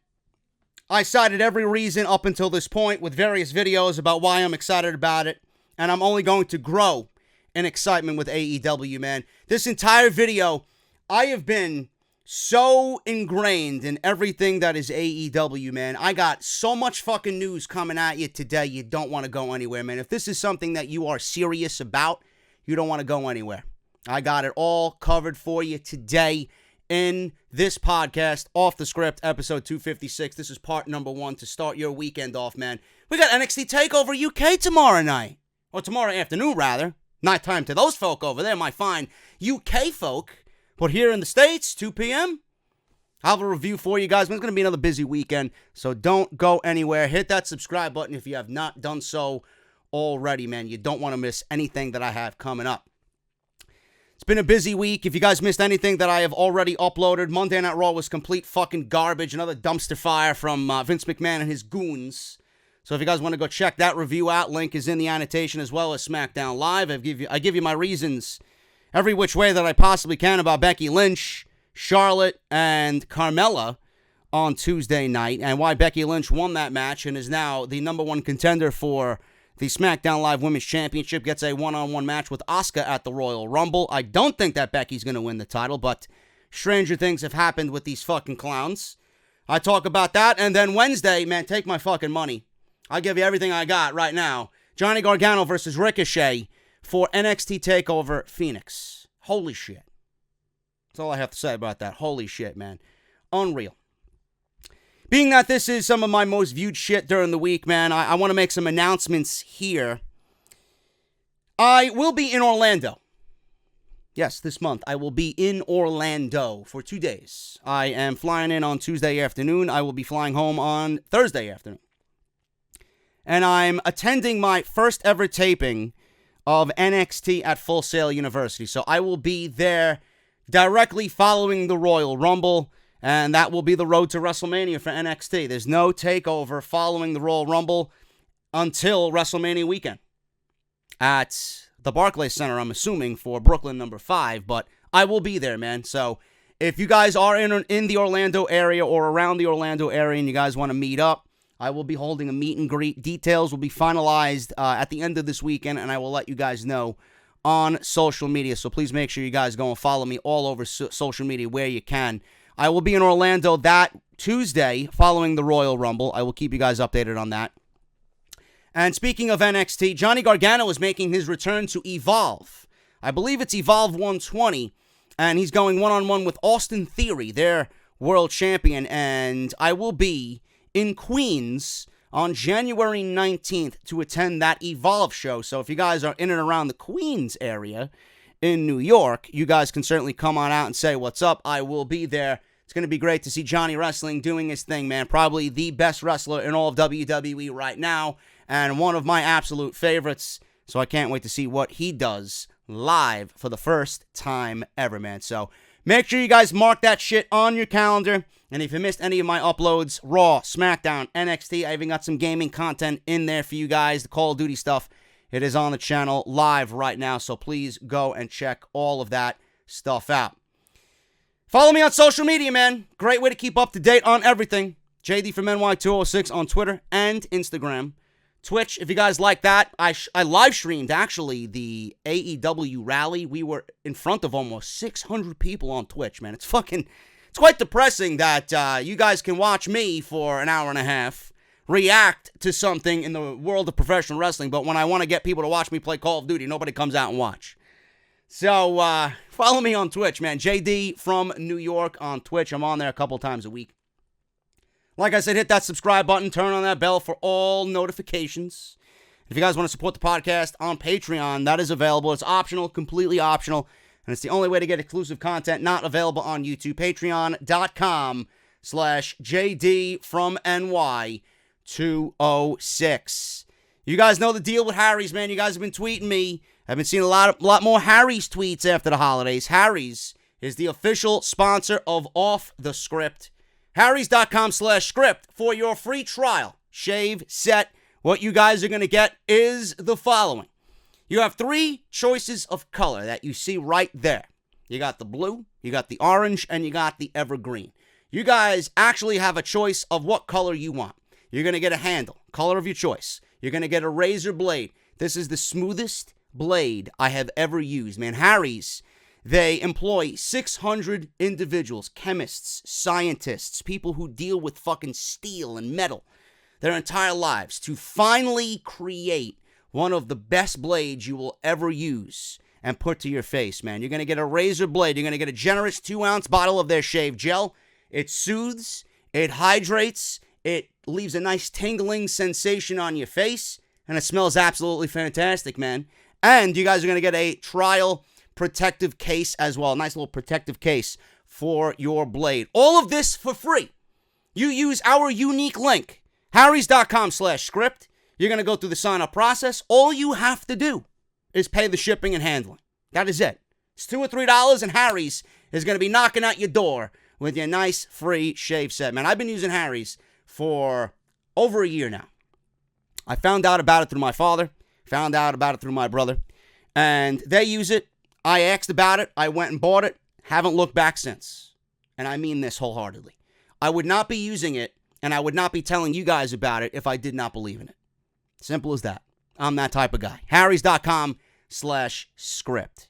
[SPEAKER 1] I cited every reason up until this point with various videos about why I'm excited about it, and I'm only going to grow in excitement with AEW, man. This entire video, I have been so ingrained in everything that is AEW, man. I got so much fucking news coming at you today, you don't want to go anywhere, man. If this is something that you are serious about, you don't want to go anywhere. I got it all covered for you today in this podcast, Off the Script, episode 256. This is part number 1 to start your weekend off, man. We got NXT TakeOver UK tomorrow night. Or tomorrow afternoon, rather. Nighttime to those folk over there, my fine UK folk. But here in the States, 2 p.m., I'll have a review for you guys. It's going to be another busy weekend, so don't go anywhere. Hit that subscribe button if you have not done so already, man. You don't want to miss anything that I have coming up. It's been a busy week. If you guys missed anything that I have already uploaded, Monday Night Raw was complete fucking garbage. Another dumpster fire from Vince McMahon and his goons. So if you guys want to go check that review out, link is in the annotation, as well as SmackDown Live. I give you my reasons every which way that I possibly can about Becky Lynch, Charlotte, and Carmella on Tuesday night, and why Becky Lynch won that match and is now the number one contender for the SmackDown Live Women's Championship. Gets a one-on-one match with Asuka at the Royal Rumble. I don't think that Becky's going to win the title, but stranger things have happened with these fucking clowns. I talk about that, and then Wednesday, man, take my fucking money. I'll give you everything I got right now. Johnny Gargano versus Ricochet for NXT TakeOver Phoenix. Holy shit. That's all I have to say about that. Holy shit, man. Unreal. Being that this is some of my most viewed shit during the week, man, I want to make some announcements here. I will be in Orlando. Yes, this month I will be in Orlando for 2 days. I am flying in on Tuesday afternoon. I will be flying home on Thursday afternoon. And I'm attending my first ever taping of NXT at Full Sail University. So I will be there directly following the Royal Rumble, and that will be the road to WrestleMania for NXT. There's no takeover following the Royal Rumble until WrestleMania weekend at the Barclays Center, I'm assuming, for Brooklyn number 5, but I will be there, man. So if you guys are in the Orlando area or around the Orlando area and you guys want to meet up, I will be holding a meet and greet. Details will be finalized at the end of this weekend, and I will let you guys know on social media. So please make sure you guys go and follow me all over social media where you can. I will be in Orlando that Tuesday following the Royal Rumble. I will keep you guys updated on that. And speaking of NXT, Johnny Gargano is making his return to Evolve. I believe it's Evolve 120, and he's going one-on-one with Austin Theory, their world champion, and I will be in Queens on January 19th to attend that Evolve show. So if you guys are in and around the Queens area in New York, you guys can certainly come on out and say what's up. I will be there. It's going to be great to see Johnny Wrestling doing his thing, man. Probably the best wrestler in all of WWE right now, and one of my absolute favorites. So I can't wait to see what he does live for the first time ever, man. So make sure you guys mark that shit on your calendar. And if you missed any of my uploads, Raw, SmackDown, NXT, I even got some gaming content in there for you guys, the Call of Duty stuff. It is on the channel live right now, so please go and check all of that stuff out. Follow me on social media, man. Great way to keep up to date on everything. JD from NY206 on Twitter and Instagram. Twitch, if you guys like that, I live streamed, actually, the AEW rally. We were in front of almost 600 people on Twitch, man. It's quite depressing that you guys can watch me for an hour and a half react to something in the world of professional wrestling, but when I want to get people to watch me play Call of Duty, nobody comes out and watch. So follow me on Twitch, man. JD from New York on Twitch. I'm on there a couple times a week. Like I said, hit that subscribe button, turn on that bell for all notifications. If you guys want to support the podcast on Patreon, that is available. It's optional, completely optional. And it's the only way to get exclusive content not available on YouTube. Patreon.com/JD from NY206. You guys know the deal with Harry's, man. You guys have been tweeting me. I've been seeing a lot more Harry's tweets after the holidays. Harry's is the official sponsor of Off the Script. Harrys.com/script for your free trial. Shave, set. What you guys are going to get is the following. You have 3 choices of color that you see right there. You got the blue, you got the orange, and you got the evergreen. You guys actually have a choice of what color you want. You're going to get a handle, color of your choice. You're going to get a razor blade. This is the smoothest blade I have ever used, man. Harry's, they employ 600 individuals, chemists, scientists, people who deal with fucking steel and metal their entire lives to finally create one of the best blades you will ever use and put to your face, man. You're going to get a razor blade. You're going to get a generous 2-ounce bottle of their shave gel. It soothes, it hydrates, it leaves a nice tingling sensation on your face, and it smells absolutely fantastic, man. And you guys are going to get a trial protective case as well. A nice little protective case for your blade. All of this for free. You use our unique link, harrys.com/script. You're going to go through the sign-up process. All you have to do is pay the shipping and handling. That is it. It's $2 or $3, and Harry's is going to be knocking at your door with your nice free shave set, man. I've been using Harry's for over a year now. I found out about it through my father, found out about it through my brother, and they use it. I asked about it. I went and bought it. Haven't looked back since. And I mean this wholeheartedly. I would not be using it, and I would not be telling you guys about it if I did not believe in it. Simple as that. I'm that type of guy. Harrys.com/script.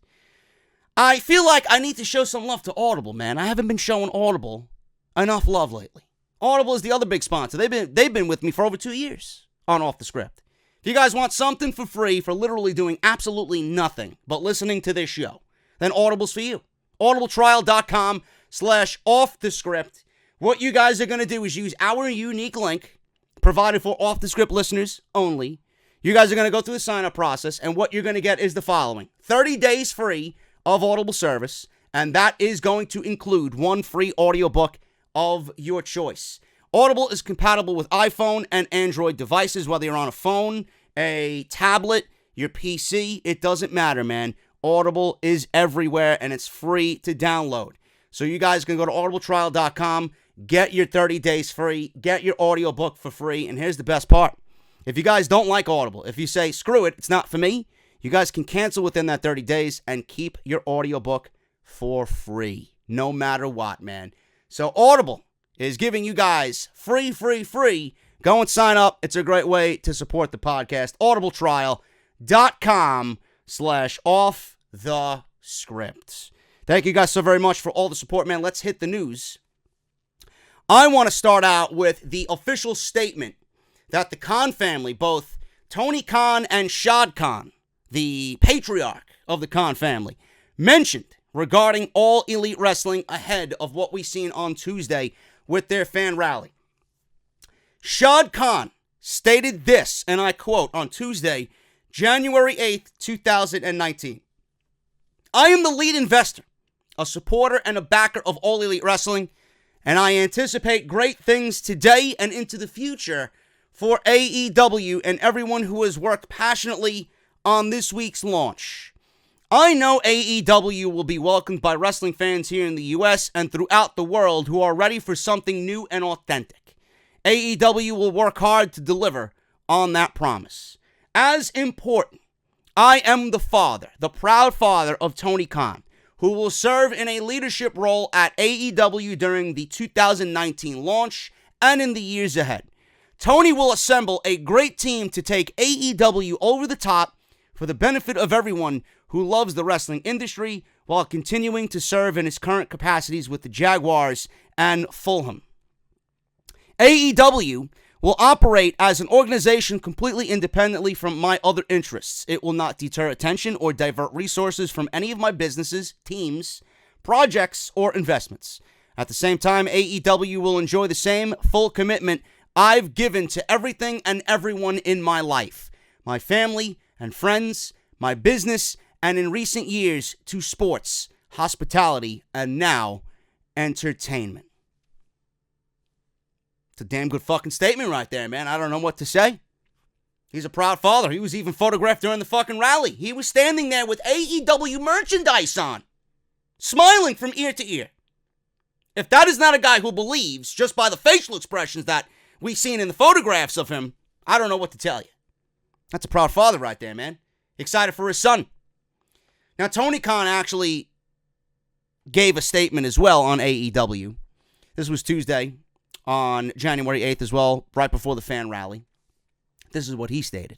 [SPEAKER 1] I feel like I need to show some love to Audible, man. I haven't been showing Audible enough love lately. Audible is the other big sponsor. They've been with me for over 2 years on Off the Script. If you guys want something for free for literally doing absolutely nothing but listening to this show, then Audible's for you. audibletrial.com/offthescript. What you guys are going to do is use our unique link provided for Off the Script listeners only. You guys are going to go through the sign-up process, and what you're going to get is the following. 30 days free of Audible service, and that is going to include one free audiobook of your choice. Audible is compatible with iPhone and Android devices, whether you're on a phone, a tablet, your PC, it doesn't matter, man. Audible is everywhere, and it's free to download. So you guys can go to audibletrial.com, get your 30 days free, get your audiobook for free, and here's the best part. If you guys don't like Audible, if you say, screw it, it's not for me, you guys can cancel within that 30 days and keep your audiobook for free, no matter what, man. So Audible is giving you guys free. Go and sign up. It's a great way to support the podcast. audibletrial.com/offthescript. Thank you guys so very much for all the support, man. Let's hit the news. I want to start out with the official statement that the Khan family, both Tony Khan and Shad Khan, the patriarch of the Khan family, mentioned regarding All Elite Wrestling ahead of what we seen on Tuesday with their fan rally. Shad Khan stated this, and I quote, on Tuesday, January 8th, 2019. I am the lead investor, a supporter and a backer of All Elite Wrestling, and I anticipate great things today and into the future for AEW and everyone who has worked passionately on this week's launch. I know AEW will be welcomed by wrestling fans here in the US and throughout the world who are ready for something new and authentic. AEW will work hard to deliver on that promise. As important, I am the father, the proud father of Tony Khan, who will serve in a leadership role at AEW during the 2019 launch and in the years ahead. Tony will assemble a great team to take AEW over the top for the benefit of everyone who loves the wrestling industry while continuing to serve in his current capacities with the Jaguars and Fulham. AEW will operate as an organization completely independently from my other interests. It will not deter attention or divert resources from any of my businesses, teams, projects, or investments. At the same time, AEW will enjoy the same full commitment I've given to everything and everyone in my life, my family and friends, my business, and in recent years to sports, hospitality, and now entertainment. It's a damn good fucking statement right there, man. I don't know what to say. He's a proud father. He was even photographed during the fucking rally. He was standing there with AEW merchandise on, smiling from ear to ear. If that is not a guy who believes, just by the facial expressions that we've seen in the photographs of him, I don't know what to tell you. That's a proud father right there, man. Excited for his son. Now, Tony Khan actually gave a statement as well on AEW. This was Tuesday on January 8th as well, right before the fan rally. This is what he stated.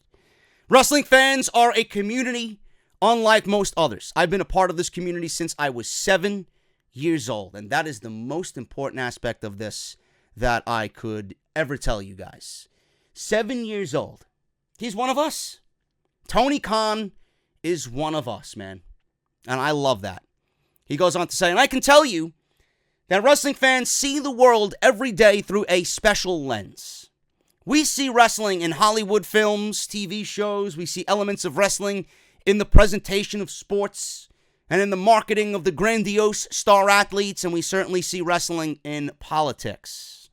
[SPEAKER 1] Wrestling fans are a community unlike most others. I've been a part of this community since I was 7 years old, and that is the most important aspect of this that I could ever tell you guys. 7 years old. He's one of us. Tony Khan is one of us, man. And I love that. He goes on to say, and I can tell you that wrestling fans see the world every day through a special lens. We see wrestling in Hollywood films, TV shows. We see elements of wrestling in the presentation of sports and in the marketing of the grandiose star athletes. And we certainly see wrestling in politics.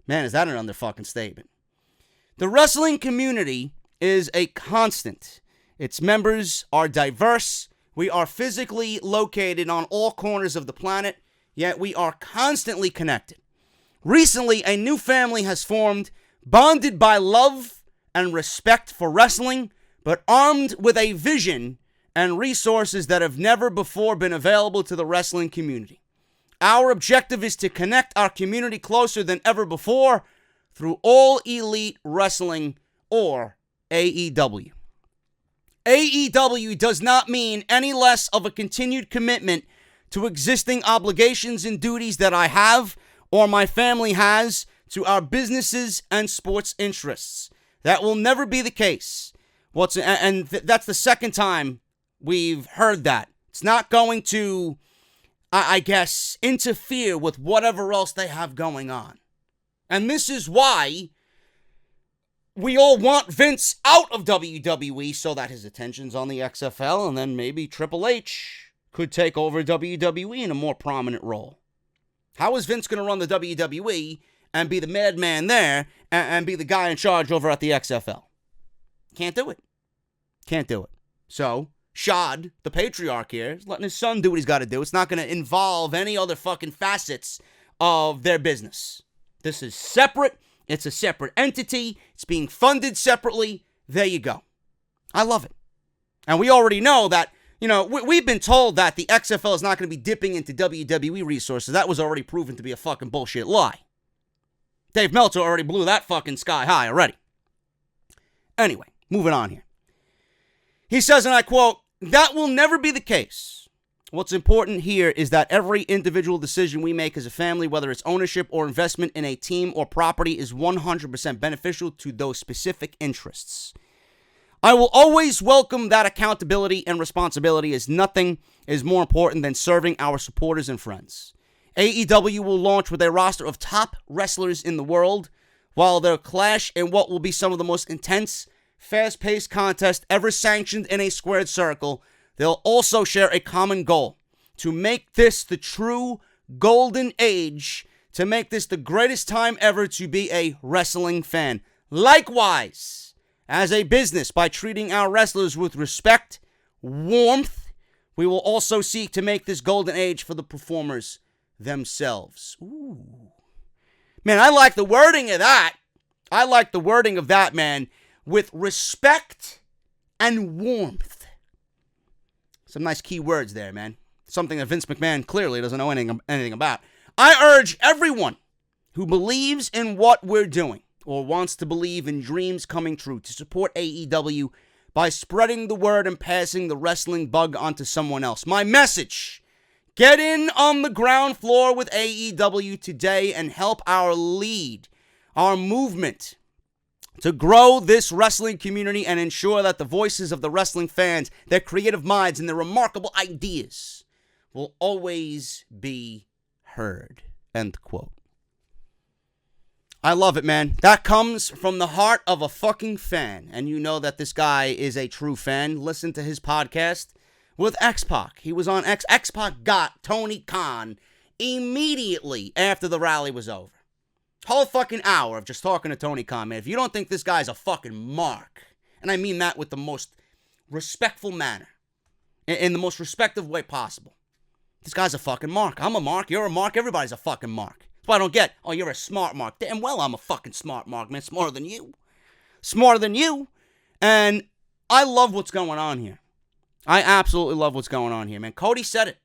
[SPEAKER 1] Man, is that an underfucking statement? The wrestling community is a constant. Its members are diverse. We are physically located on all corners of the planet, yet we are constantly connected. Recently, a new family has formed, bonded by love and respect for wrestling, but armed with a vision and resources that have never before been available to the wrestling community. Our objective is to connect our community closer than ever before through All Elite Wrestling, or AEW. AEW does not mean any less of a continued commitment to existing obligations and duties that I have or my family has to our businesses and sports interests. That will never be the case. That's the second time we've heard that. It's not going to, I guess, interfere with whatever else they have going on. And this is why we all want Vince out of WWE so that his attention's on the XFL, and then maybe Triple H could take over WWE in a more prominent role. How is Vince going to run the WWE and be the madman there and be the guy in charge over at the XFL? Can't do it. Can't do it. So, Shad, the patriarch here, is letting his son do what he's got to do. It's not going to involve any other fucking facets of their business. This is separate. It's a separate entity. It's being funded separately. There you go. I love it. And we already know that, we've been told that the XFL is not going to be dipping into WWE resources. That was already proven to be a fucking bullshit lie. Dave Meltzer already blew that fucking sky high already. Anyway, moving on here. He says, and I quote, "That will never be the case. What's important here is that every individual decision we make as a family, whether it's ownership or investment in a team or property, is 100% beneficial to those specific interests. I will always welcome that accountability and responsibility, as nothing is more important than serving our supporters and friends. AEW will launch with a roster of top wrestlers in the world, while they'll clash in what will be some of the most intense, fast-paced contest ever sanctioned in a squared circle. They'll also share a common goal: to make this the true golden age, to make this the greatest time ever to be a wrestling fan. Likewise, as a business, by treating our wrestlers with respect, warmth, we will also seek to make this golden age for the performers themselves." Ooh. Man, I like the wording of that. I like the wording of that, man. With respect and warmth. Some nice key words there, man. Something that Vince McMahon clearly doesn't know anything about. I urge everyone who believes in what we're doing or wants to believe in dreams coming true to support AEW by spreading the word and passing the wrestling bug onto someone else. My message: get in on the ground floor with AEW today and help our movement to grow this wrestling community and ensure that the voices of the wrestling fans, their creative minds, and their remarkable ideas will always be heard. End quote. I love it, man. That comes from the heart of a fucking fan. And you know that this guy is a true fan. Listen to his podcast with X-Pac. He was on X-Pac got Tony Khan immediately after the rally was over. Whole fucking hour of just talking to Tony Khan, man. If you don't think this guy's a fucking mark, and I mean that with the most respectful manner, in the most respectful way possible, this guy's a fucking mark. I'm a mark. You're a mark. Everybody's a fucking mark. That's why I don't get, oh, you're a smart mark. Damn well I'm a fucking smart mark, man. Smarter than you. Smarter than you. And I love what's going on here. I absolutely love what's going on here, man. Cody said it.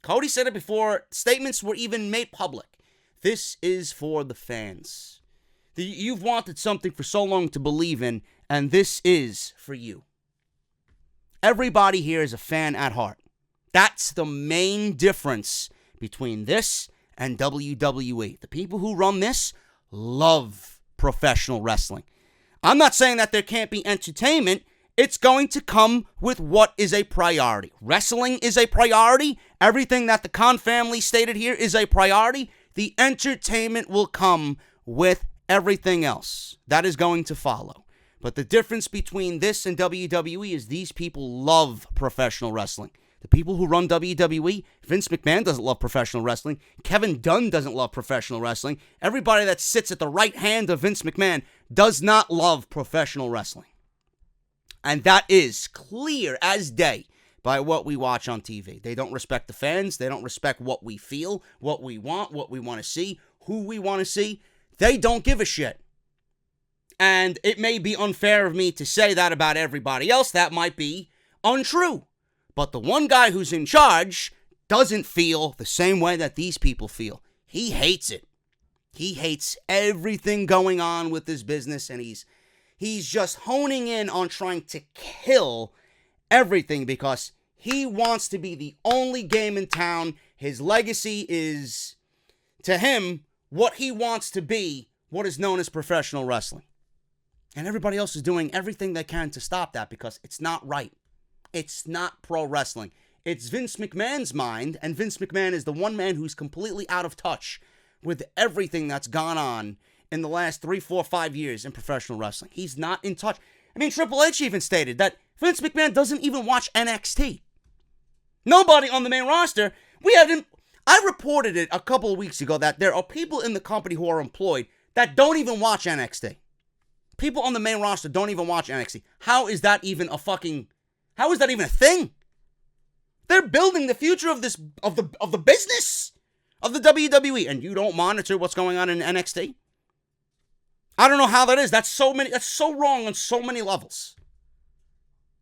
[SPEAKER 1] Cody said it before statements were even made public. This is for the fans. You've wanted something for so long to believe in, and this is for you. Everybody here is a fan at heart. That's the main difference between this and WWE. The people who run this love professional wrestling. I'm not saying that there can't be entertainment. It's going to come with what is a priority. Wrestling is a priority. Everything that the Khan family stated here is a priority. The entertainment will come with everything else. That is going to follow. But the difference between this and WWE is these people love professional wrestling. The people who run WWE, Vince McMahon doesn't love professional wrestling. Kevin Dunn doesn't love professional wrestling. Everybody that sits at the right hand of Vince McMahon does not love professional wrestling. And that is clear as day by what we watch on TV. They don't respect the fans. They don't respect what we feel, what we want to see, who we want to see. They don't give a shit. And it may be unfair of me to say that about everybody else. That might be untrue. But the one guy who's in charge doesn't feel the same way that these people feel. He hates it. He hates everything going on with this business, and he's just honing in on trying to kill everything because he wants to be the only game in town. His legacy is, to him, what he wants to be, what is known as professional wrestling. And everybody else is doing everything they can to stop that because it's not right. It's not pro wrestling. It's Vince McMahon's mind, and Vince McMahon is the one man who's completely out of touch with everything that's gone on in the last 3, 4, 5 years in professional wrestling. He's not in touch. I mean, Triple H even stated that Vince McMahon doesn't even watch NXT. Nobody on the main roster. I reported it a couple of weeks ago that there are people in the company who are employed that don't even watch NXT. People on the main roster don't even watch NXT. How is that even a thing? They're building the future of the business of the WWE, and you don't monitor what's going on in NXT? I don't know how that is. That's so wrong on so many levels.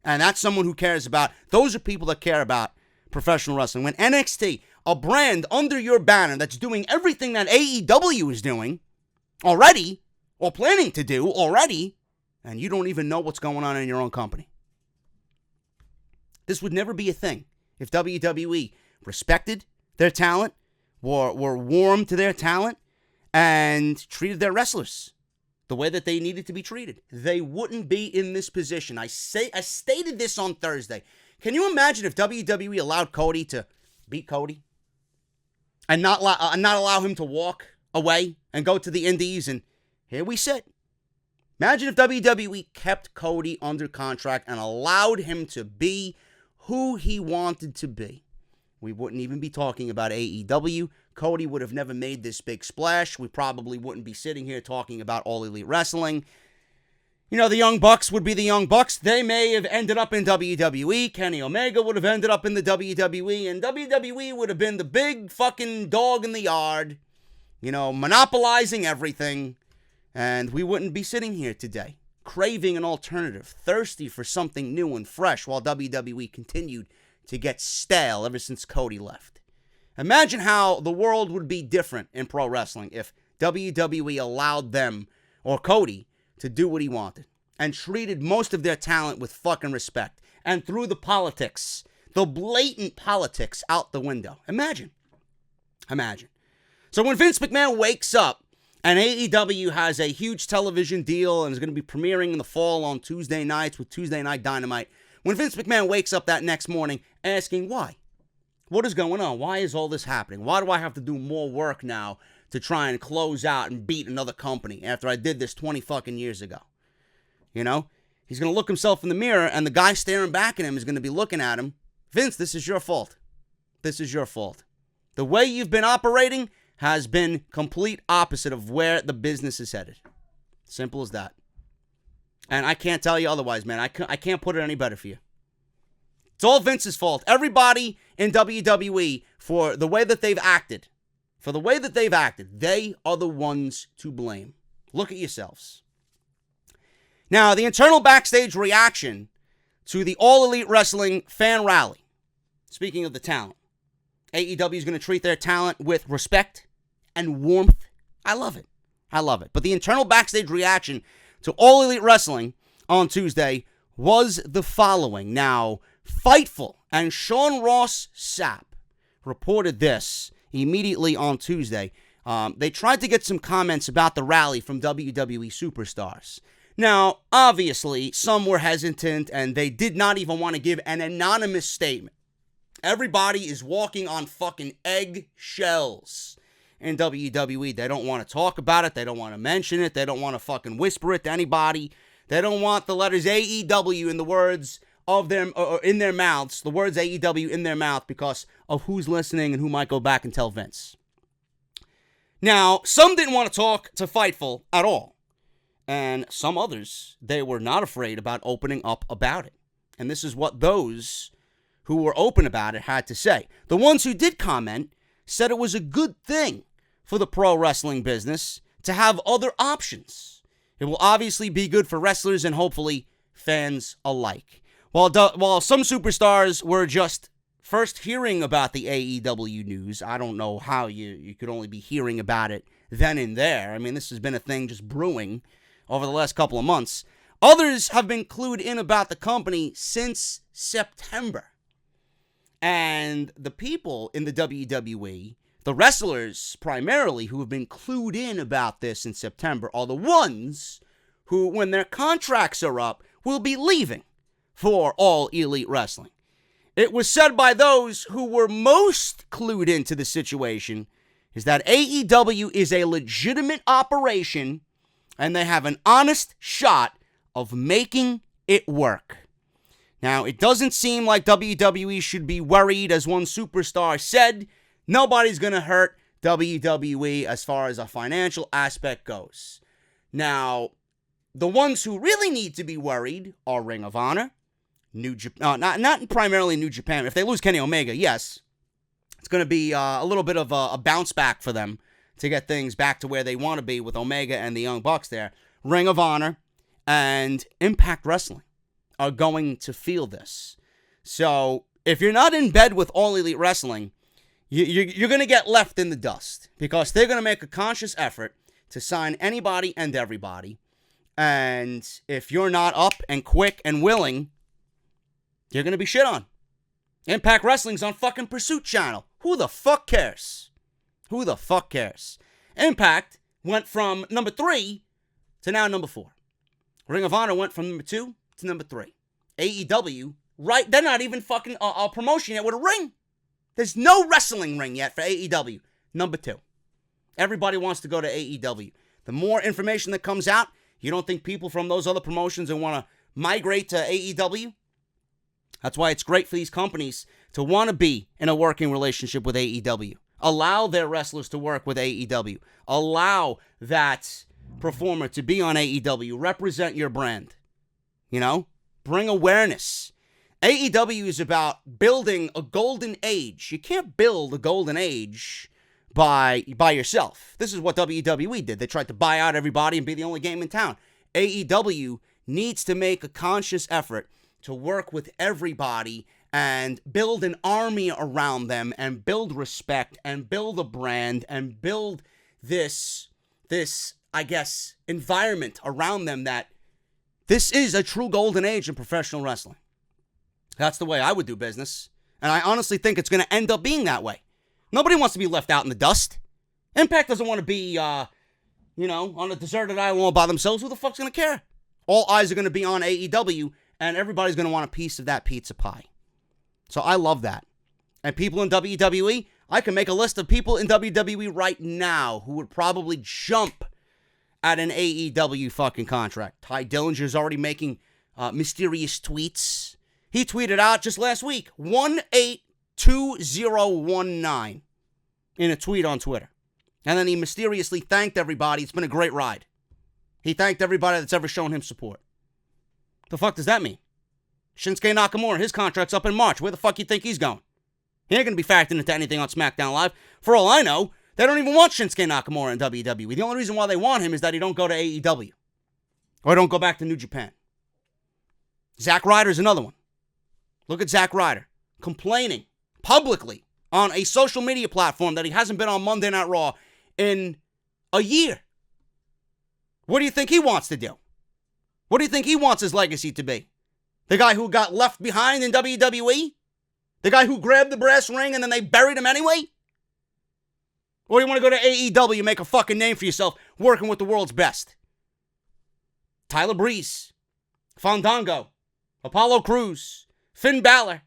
[SPEAKER 1] And that's someone who cares about, those are people that care about professional wrestling. When NXT, a brand under your banner that's doing everything that AEW is doing already, or planning to do already, and you don't even know what's going on in your own company. This would never be a thing if WWE respected their talent, were warm to their talent, and treated their wrestlers the way that they needed to be treated. They wouldn't be in this position. I stated this on Thursday. Can you imagine if WWE allowed Cody to beat Cody and not allow him to walk away and go to the Indies, and here we sit. Imagine if WWE kept Cody under contract and allowed him to be who he wanted to be. We wouldn't even be talking about AEW. Cody would have never made this big splash. We probably wouldn't be sitting here talking about All Elite Wrestling. You know, the Young Bucks would be the Young Bucks. They may have ended up in WWE. Kenny Omega would have ended up in the WWE. And WWE would have been the big fucking dog in the yard, you know, monopolizing everything. And we wouldn't be sitting here today, craving an alternative, thirsty for something new and fresh, while WWE continued to get stale ever since Cody left. Imagine how the world would be different in pro wrestling if WWE allowed them, or Cody, to do what he wanted and treated most of their talent with fucking respect and threw the politics, the blatant politics, out the window. Imagine. So when Vince McMahon wakes up and AEW has a huge television deal and is going to be premiering in the fall on Tuesday nights with Tuesday Night Dynamite, when Vince McMahon wakes up that next morning asking why, what is going on? Why is all this happening? Why do I have to do more work now to try and close out and beat another company after I did this 20 fucking years ago? You know, he's going to look himself in the mirror, and the guy staring back at him is going to be looking at him. Vince, this is your fault. This is your fault. The way you've been operating has been complete opposite of where the business is headed. Simple as that. And I can't tell you otherwise, man. I can't put it any better for you. It's all Vince's fault. Everybody in WWE, for the way that they've acted, they are the ones to blame. Look at yourselves. Now, the internal backstage reaction to the All Elite Wrestling fan rally. Speaking of the talent, AEW is going to treat their talent with respect and warmth. I love it. But the internal backstage reaction to All Elite Wrestling on Tuesday was the following. Now, Fightful and Sean Ross Sapp reported this immediately on Tuesday. They tried to get some comments about the rally from WWE superstars. Now, obviously, some were hesitant and they did not even want to give an anonymous statement. Everybody is walking on fucking eggshells in WWE. They don't want to talk about it. They don't want to mention it. They don't want to fucking whisper it to anybody. They don't want the letters AEW in the words of them, or in their mouths, the words AEW in their mouth, because of who's listening and who might go back and tell Vince. Now, some didn't want to talk to Fightful at all. And some others, they were not afraid about opening up about it. And this is what those who were open about it had to say. The ones who did comment said it was a good thing for the pro wrestling business to have other options. It will obviously be good for wrestlers and hopefully fans alike. While some superstars were just first hearing about the AEW news, I don't know how you could only be hearing about it then and there. I mean, this has been a thing just brewing over the last couple of months. Others have been clued in about the company since September. And the people in the WWE, the wrestlers primarily who have been clued in about this in September, are the ones who, when their contracts are up, will be leaving for All Elite Wrestling. It was said by those who were most clued into the situation is that AEW is a legitimate operation and they have an honest shot of making it work. Now, it doesn't seem like WWE should be worried, as one superstar said. Nobody's going to hurt WWE as far as a financial aspect goes. Now, the ones who really need to be worried are Ring of Honor, New Japan, not primarily New Japan. If they lose Kenny Omega, yes, it's going to be a little bit of a bounce back for them to get things back to where they want to be with Omega and the Young Bucks there. Ring of Honor and Impact Wrestling are going to feel this. So if you're not in bed with All Elite Wrestling, you're going to get left in the dust because they're going to make a conscious effort to sign anybody and everybody. And if you're not up and quick and willing, you're going to be shit on. Impact Wrestling's on fucking Pursuit Channel. Who the fuck cares? Who the fuck cares? Impact went from number 3 to now number 4. Ring of Honor went from number 2 to number 3. AEW, right? They're not even fucking a promotion yet with a ring. There's no wrestling ring yet for AEW. Number 2. Everybody wants to go to AEW. The more information that comes out, you don't think people from those other promotions will want to migrate to AEW? That's why it's great for these companies to want to be in a working relationship with AEW. Allow their wrestlers to work with AEW. Allow that performer to be on AEW. Represent your brand. You know? Bring awareness. AEW is about building a golden age. You can't build a golden age by yourself. This is what WWE did. They tried to buy out everybody and be the only game in town. AEW needs to make a conscious effort to work with everybody and build an army around them and build respect and build a brand and build this, I guess, environment around them that this is a true golden age in professional wrestling. That's the way I would do business. And I honestly think it's going to end up being that way. Nobody wants to be left out in the dust. Impact doesn't want to be, on a deserted island all by themselves. Who the fuck's going to care? All eyes are going to be on AEW, and everybody's going to want a piece of that pizza pie. So I love that. And people in WWE, I can make a list of people in WWE right now who would probably jump at an AEW fucking contract. Ty Dillinger's already making mysterious tweets. He tweeted out just last week, 182019 in a tweet on Twitter. And then he mysteriously thanked everybody. It's been a great ride. He thanked everybody that's ever shown him support. The fuck does that mean? Shinsuke Nakamura, his contract's up in March. Where the fuck you think he's going? He ain't going to be factored into anything on SmackDown Live. For all I know, they don't even want Shinsuke Nakamura in WWE. The only reason why they want him is that he don't go to AEW. Or don't go back to New Japan. Zack Ryder's another one. Look at Zack Ryder complaining publicly on a social media platform that he hasn't been on Monday Night Raw in a year. What do you think he wants to do? What do you think he wants his legacy to be? The guy who got left behind in WWE? The guy who grabbed the brass ring and then they buried him anyway? Or you want to go to AEW and make a fucking name for yourself working with the world's best? Tyler Breeze, Fandango, Apollo Crews, Finn Balor,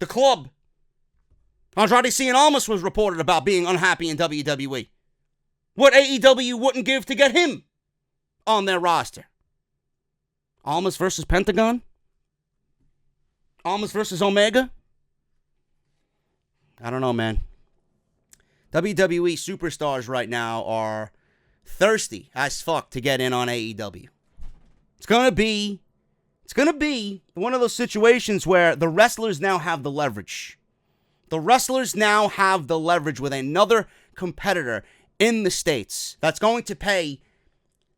[SPEAKER 1] The Club. Andrade Cien Almas was reported about being unhappy in WWE. What AEW wouldn't give to get him on their roster. Almas versus Pentagon? Almas versus Omega? I don't know, man. WWE superstars right now are thirsty as fuck to get in on AEW. It's gonna be one of those situations where the wrestlers now have the leverage. The wrestlers now have the leverage with another competitor in the States that's going to pay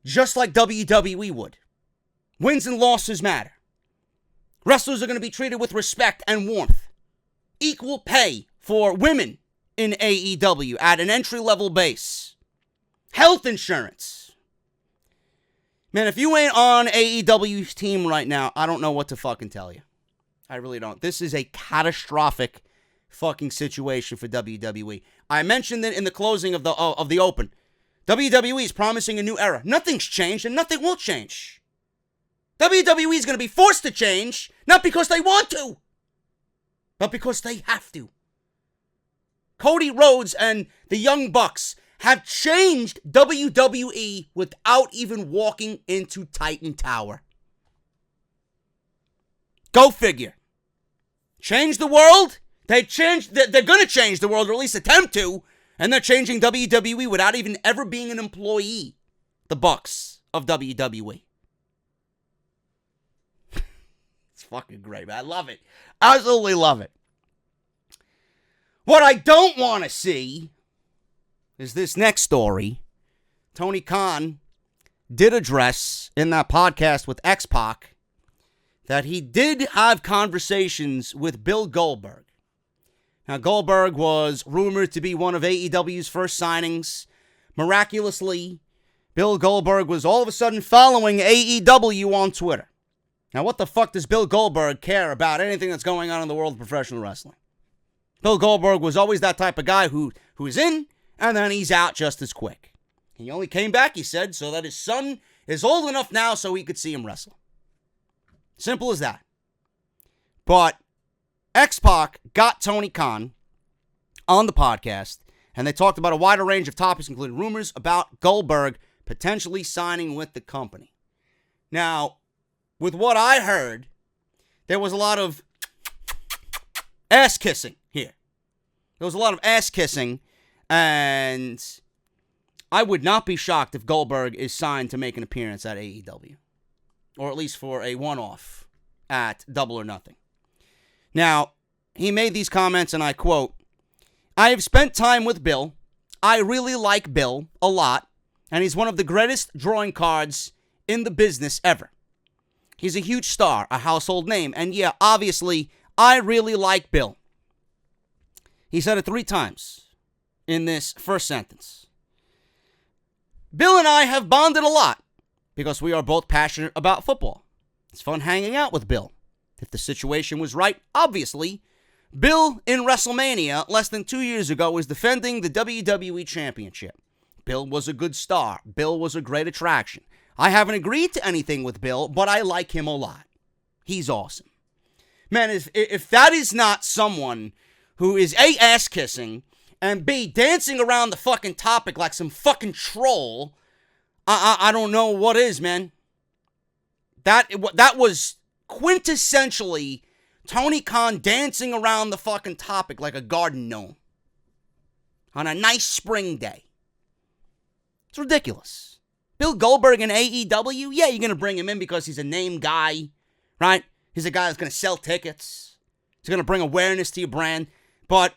[SPEAKER 1] just like WWE would. Wins and losses matter. Wrestlers are going to be treated with respect and warmth. Equal pay for women in AEW at an entry-level base. Health insurance. Man, if you ain't on AEW's team right now, I don't know what to fucking tell you. I really don't. This is a catastrophic fucking situation for WWE. I mentioned it in the closing of the Open. WWE is promising a new era. Nothing's changed and nothing will change. WWE is going to be forced to change, not because they want to, but because they have to. Cody Rhodes and the Young Bucks have changed WWE without even walking into Titan Tower. Go figure. Change the world? They're going to change the world, or at least attempt to, and they're changing WWE without even ever being an employee. The Bucks of WWE. It's fucking great, man. I love it. Absolutely love it. What I don't want to see is this next story. Tony Khan did address in that podcast with X-Pac that he did have conversations with Bill Goldberg. Now, Goldberg was rumored to be one of AEW's first signings. Miraculously, Bill Goldberg was all of a sudden following AEW on Twitter. Now, what the fuck does Bill Goldberg care about anything that's going on in the world of professional wrestling? Bill Goldberg was always that type of guy who is in, and then he's out just as quick. He only came back, he said, so that his son is old enough now so he could see him wrestle. Simple as that. But X-Pac got Tony Khan on the podcast, and they talked about a wider range of topics, including rumors about Goldberg potentially signing with the company. Now, with what I heard, there was a lot of ass kissing here. There was a lot of ass kissing, and I would not be shocked if Goldberg is signed to make an appearance at AEW. Or at least for a one-off at Double or Nothing. Now, he made these comments, and I quote, "I have spent time with Bill. I really like Bill a lot, and he's one of the greatest drawing cards in the business ever. He's a huge star, a household name, and yeah, obviously, I really like Bill." He said it 3 times in this first sentence. Bill and I have bonded a lot because we are both passionate about football. It's fun hanging out with Bill. If the situation was right, obviously, Bill in WrestleMania less than 2 years ago was defending the WWE Championship. Bill was a good star. Bill was a great attraction. I haven't agreed to anything with Bill, but I like him a lot. He's awesome. Man, if that is not someone who is A, ass-kissing, and B, dancing around the fucking topic like some fucking troll, I don't know what is, man. That was quintessentially Tony Khan dancing around the fucking topic like a garden gnome on a nice spring day. It's ridiculous. Bill Goldberg in AEW, yeah, you're going to bring him in because he's a name guy, right? He's a guy that's going to sell tickets. He's going to bring awareness to your brand. But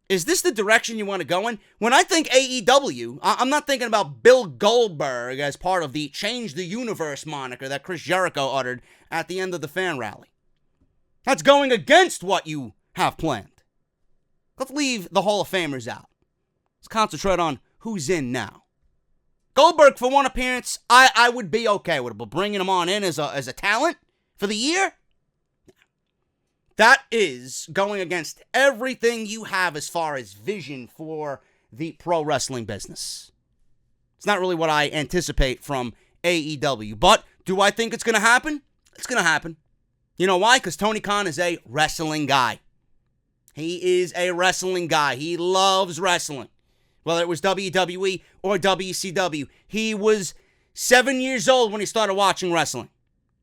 [SPEAKER 1] is this the direction you want to go in? When I think AEW, I'm not thinking about Bill Goldberg as part of the Change the Universe moniker that Chris Jericho uttered at the end of the fan rally. That's going against what you have planned. Let's leave the Hall of Famers out. Let's concentrate on who's in now. Goldberg, for one appearance, I would be okay with it, but bringing him on in as a talent for the year, that is going against everything you have as far as vision for the pro wrestling business. It's not really what I anticipate from AEW. But do I think it's going to happen? It's going to happen. You know why? Because Tony Khan is a wrestling guy. He is a wrestling guy. He loves wrestling. Whether it was WWE or WCW. He was 7 years old when he started watching wrestling.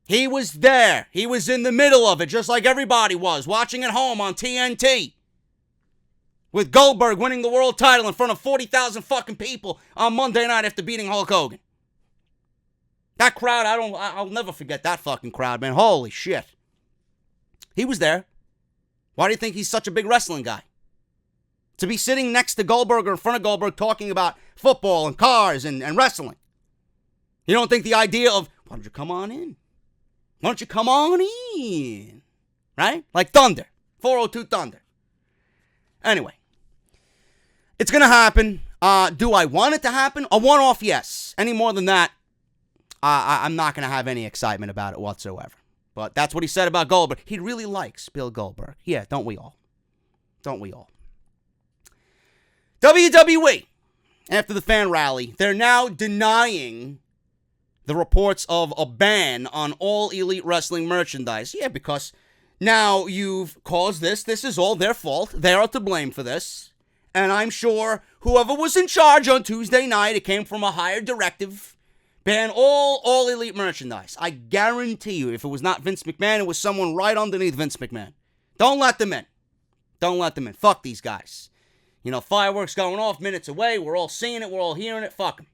[SPEAKER 1] He was there. He was in the middle of it, just like everybody was, watching at home on TNT. With Goldberg winning the world title in front of 40,000 fucking people on Monday night after beating Hulk Hogan. That crowd, I'll never forget that fucking crowd, man. Holy shit. He was there. Why do you think he's such a big wrestling guy? To be sitting next to Goldberg or in front of Goldberg talking about football and cars and wrestling. You don't think the idea of, why don't you come on in? Why don't you come on in? Right? Like Thunder. 402 Thunder. Anyway. It's going to happen. Do I want it to happen? A one-off, yes. Any more than that, I'm not going to have any excitement about it whatsoever. But that's what he said about Goldberg. He really likes Bill Goldberg. Yeah, don't we all? Don't we all? WWE, after the fan rally, they're now denying the reports of a ban on all Elite Wrestling merchandise. Yeah, because now you've caused this. This is all their fault. They are to blame for this. And I'm sure whoever was in charge on Tuesday night, it came from a higher directive, ban all Elite merchandise. I guarantee you, if it was not Vince McMahon, it was someone right underneath Vince McMahon. Don't let them in. Don't let them in. Fuck these guys. You know, fireworks going off minutes away. We're all seeing it. We're all hearing it. Fuck them.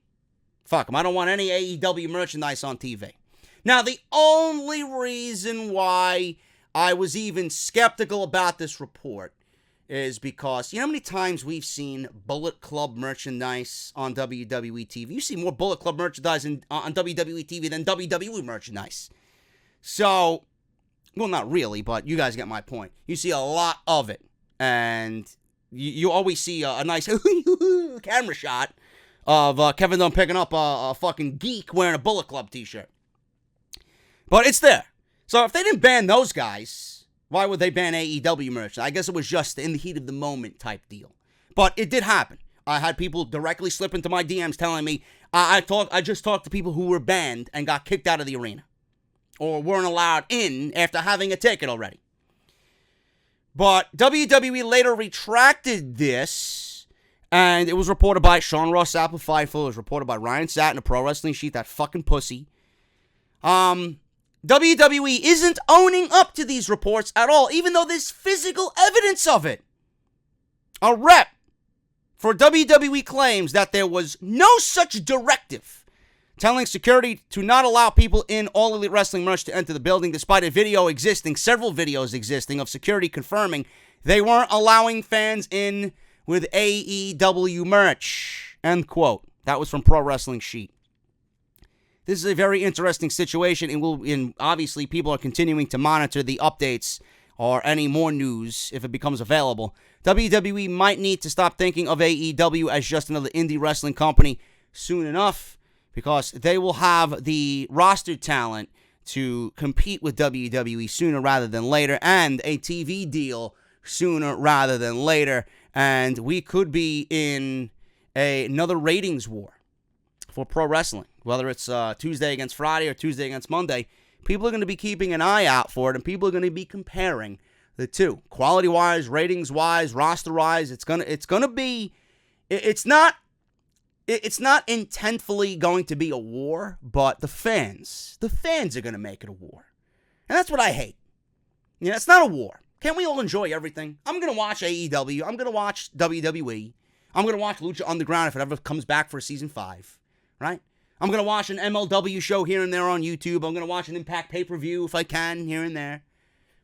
[SPEAKER 1] Fuck them. I don't want any AEW merchandise on TV. Now, the only reason why I was even skeptical about this report is because, you know how many times we've seen Bullet Club merchandise on WWE TV? You see more Bullet Club merchandise on WWE TV than WWE merchandise. So, well, not really, but you guys get my point. You see a lot of it. And you always see a nice camera shot of Kevin Dunn picking up a fucking geek wearing a Bullet Club t-shirt. But it's there. So if they didn't ban those guys, why would they ban AEW merch? I guess it was just in the heat of the moment type deal. But it did happen. I had people directly slip into my DMs telling me, I just talked to people who were banned and got kicked out of the arena. Or weren't allowed in after having a ticket already. But WWE later retracted this, and it was reported by Sean Ross Sapp of Fightful. It was reported by Ryan Satin of Pro Wrestling Sheet, that fucking pussy. WWE isn't owning up to these reports at all, even though there's physical evidence of it. A rep for WWE claims that there was no such directive telling security to not allow people in All Elite Wrestling merch to enter the building, despite a video existing, several videos existing, of security confirming they weren't allowing fans in with AEW merch. End quote. That was from Pro Wrestling Sheet. This is a very interesting situation, and obviously people are continuing to monitor the updates or any more news if it becomes available. WWE might need to stop thinking of AEW as just another indie wrestling company soon enough, because they will have the roster talent to compete with WWE sooner rather than later, and a TV deal sooner rather than later, and we could be in another ratings war for pro wrestling. Whether it's Tuesday against Friday or Tuesday against Monday, people are going to be keeping an eye out for it, and people are going to be comparing the two. Quality-wise, ratings-wise, roster-wise, it's gonna be... It's not intentfully going to be a war, but the fans are going to make it a war. And that's what I hate. You know, it's not a war. Can't we all enjoy everything? I'm going to watch AEW. I'm going to watch WWE. I'm going to watch Lucha Underground if it ever comes back for season 5, right? I'm going to watch an MLW show here and there on YouTube. I'm going to watch an Impact pay-per-view if I can here and there.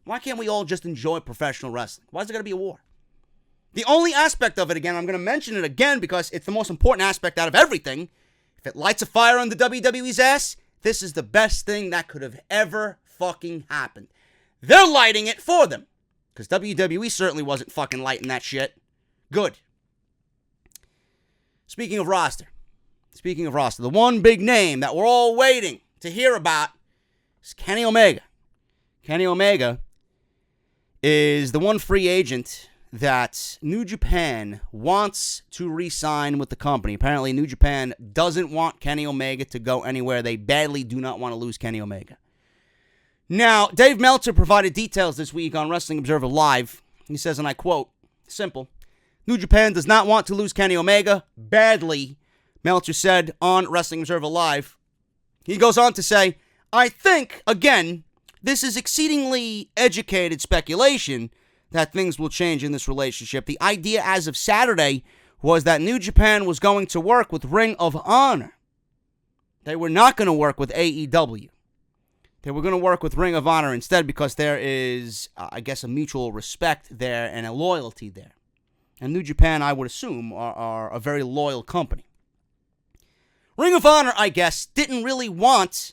[SPEAKER 1] Why can't we all just enjoy professional wrestling? Why is it going to be a war? The only aspect of it, again, I'm going to mention it again because it's the most important aspect out of everything. If it lights a fire on the WWE's ass, this is the best thing that could have ever fucking happened. They're lighting it for them. Because WWE certainly wasn't fucking lighting that shit. Good. Speaking of roster, the one big name that we're all waiting to hear about is Kenny Omega. Kenny Omega is the one free agent that New Japan wants to re-sign with the company. Apparently, New Japan doesn't want Kenny Omega to go anywhere. They badly do not want to lose Kenny Omega. Now, Dave Meltzer provided details this week on Wrestling Observer Live. He says, and I quote, simple, New Japan does not want to lose Kenny Omega badly, Meltzer said on Wrestling Observer Live. He goes on to say, I think, again, this is exceedingly educated speculation that things will change in this relationship. The idea as of Saturday was that New Japan was going to work with Ring of Honor. They were not going to work with AEW. They were going to work with Ring of Honor instead because there is, I guess, a mutual respect there and a loyalty there. And New Japan, I would assume, are a very loyal company. Ring of Honor, I guess, didn't really want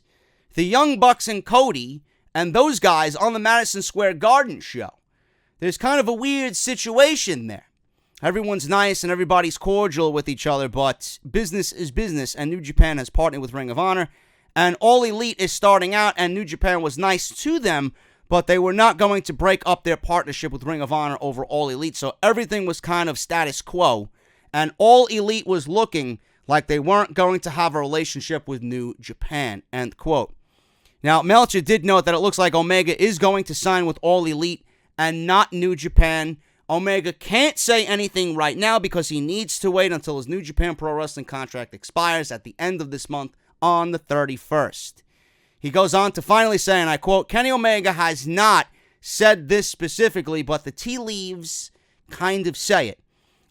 [SPEAKER 1] the Young Bucks and Cody and those guys on the Madison Square Garden show. There's kind of a weird situation there. Everyone's nice and everybody's cordial with each other, but business is business, and New Japan has partnered with Ring of Honor, and All Elite is starting out, and New Japan was nice to them, but they were not going to break up their partnership with Ring of Honor over All Elite, so everything was kind of status quo, and All Elite was looking like they weren't going to have a relationship with New Japan, end quote. Now, Meltzer did note that it looks like Omega is going to sign with All Elite and not New Japan. Omega can't say anything right now because he needs to wait until his New Japan Pro Wrestling contract expires at the end of this month on the 31st. He goes on to finally say, and I quote, Kenny Omega has not said this specifically, but the tea leaves kind of say it.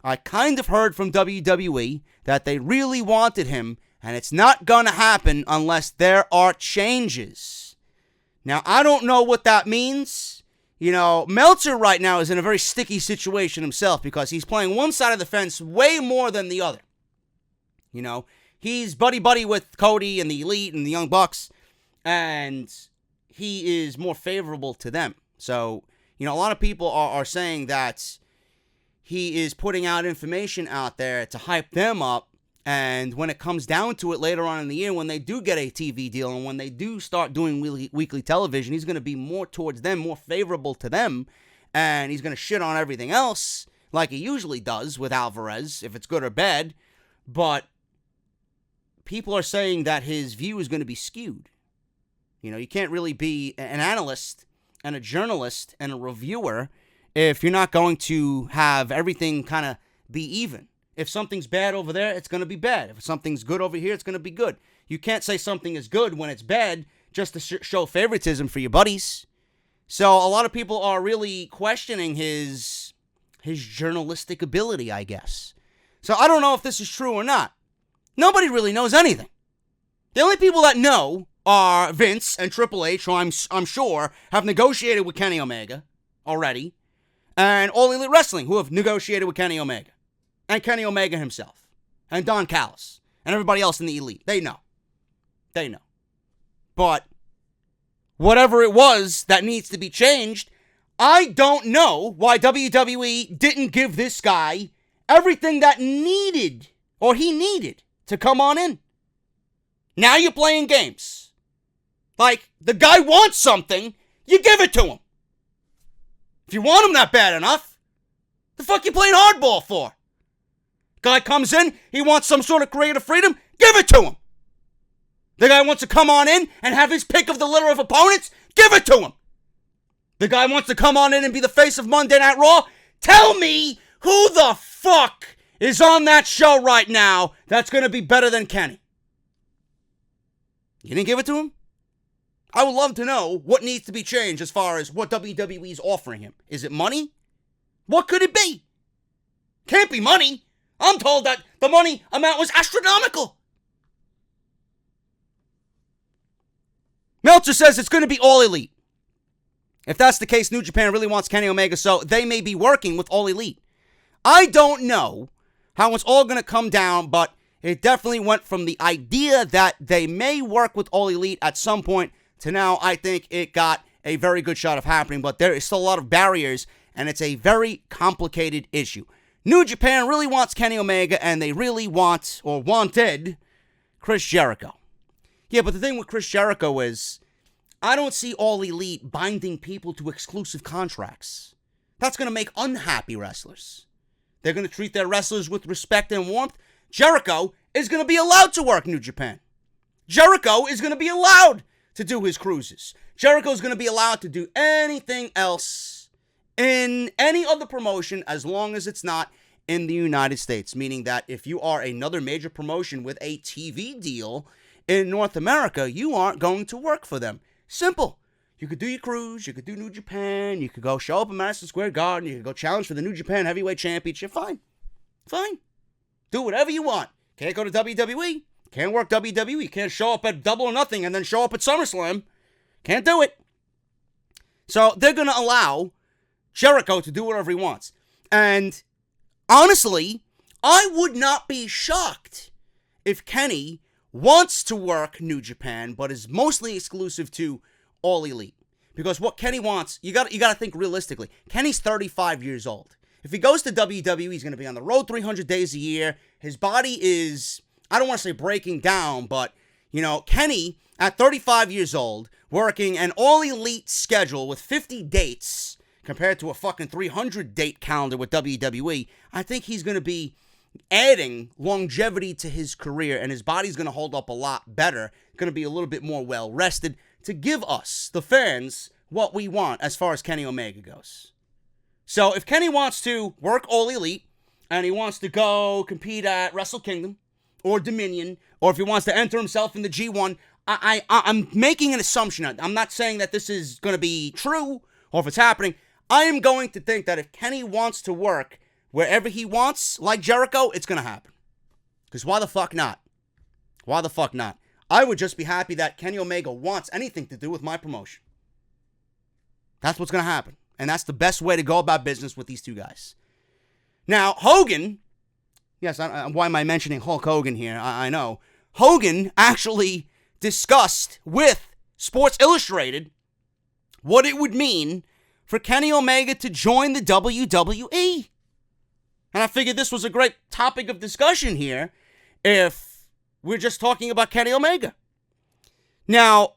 [SPEAKER 1] I kind of heard from WWE that they really wanted him, and it's not going to happen unless there are changes. Now, I don't know what that means. You know, Meltzer right now is in a very sticky situation himself because he's playing one side of the fence way more than the other. You know, he's buddy-buddy with Cody and the Elite and the Young Bucks, and he is more favorable to them. So, you know, a lot of people are saying that he is putting out information out there to hype them up, and when it comes down to it later on in the year, when they do get a TV deal and when they do start doing weekly television, he's going to be more towards them, more favorable to them, and he's going to shit on everything else like he usually does with Alvarez, if it's good or bad, but people are saying that his view is going to be skewed. You know, you can't really be an analyst and a journalist and a reviewer if you're not going to have everything kind of be even. If something's bad over there, it's going to be bad. If something's good over here, it's going to be good. You can't say something is good when it's bad just to show favoritism for your buddies. So a lot of people are really questioning his journalistic ability, I guess. So I don't know if this is true or not. Nobody really knows anything. The only people that know are Vince and Triple H, who I'm sure have negotiated with Kenny Omega already, and All Elite Wrestling, who have negotiated with Kenny Omega. And Kenny Omega himself. And Don Callis. And everybody else in the Elite. They know. They know. But whatever it was that needs to be changed, I don't know why WWE didn't give this guy everything that needed, or he needed, to come on in. Now you're playing games. Like, the guy wants something, you give it to him. If you want him that bad enough, the fuck you playing hardball for? Guy comes in, he wants some sort of creative freedom, give it to him. The guy wants to come on in and have his pick of the litter of opponents, give it to him. The guy wants to come on in and be the face of Monday Night Raw, tell me who the fuck is on that show right now that's going to be better than Kenny. You didn't give it to him? I would love to know what needs to be changed as far as what WWE is offering him. Is it money? What could it be? Can't be money. I'm told that the money amount was astronomical. Meltzer says it's going to be All Elite. If that's the case, New Japan really wants Kenny Omega, so they may be working with All Elite. I don't know how it's all going to come down, but it definitely went from the idea that they may work with All Elite at some point to now I think it got a very good shot of happening, but there is still a lot of barriers, and it's a very complicated issue. New Japan really wants Kenny Omega, and they really want, or wanted, Chris Jericho. Yeah, but the thing with Chris Jericho is, I don't see All Elite binding people to exclusive contracts. That's going to make unhappy wrestlers. They're going to treat their wrestlers with respect and warmth. Jericho is going to be allowed to work New Japan. Jericho is going to be allowed to do his cruises. Jericho is going to be allowed to do anything else in any other promotion as long as it's not in the United States. Meaning that if you are another major promotion with a TV deal in North America, you aren't going to work for them. Simple. You could do your cruise, you could do New Japan, you could go show up in Madison Square Garden, you could go challenge for the New Japan Heavyweight Championship. Fine. Do whatever you want. Can't go to WWE. Can't work WWE. Can't show up at Double or Nothing and then show up at SummerSlam. Can't do it. So they're going to allow Jericho to do whatever he wants. And honestly, I would not be shocked if Kenny wants to work New Japan, but is mostly exclusive to All Elite. Because what Kenny wants, you got to think realistically. Kenny's 35 years old. If he goes to WWE, he's going to be on the road 300 days a year. His body is, I don't want to say breaking down, but, Kenny, at 35 years old, working an All Elite schedule with 50 dates compared to a fucking 300 date calendar with WWE, I think he's going to be adding longevity to his career, and his body's going to hold up a lot better, going to be a little bit more well-rested to give us, the fans, what we want as far as Kenny Omega goes. So if Kenny wants to work All Elite, and he wants to go compete at Wrestle Kingdom, or Dominion, or if he wants to enter himself in the G1, I'm making an assumption. I'm not saying that this is going to be true, or if it's happening. I am going to think that if Kenny wants to work wherever he wants, like Jericho, it's going to happen. Because why the fuck not? Why the fuck not? I would just be happy that Kenny Omega wants anything to do with my promotion. That's what's going to happen. And that's the best way to go about business with these two guys. Now, Hogan, yes, why am I mentioning Hulk Hogan here? I know. Hogan actually discussed with Sports Illustrated what it would mean for Kenny Omega to join the WWE. And I figured this was a great topic of discussion here if we're just talking about Kenny Omega. Now,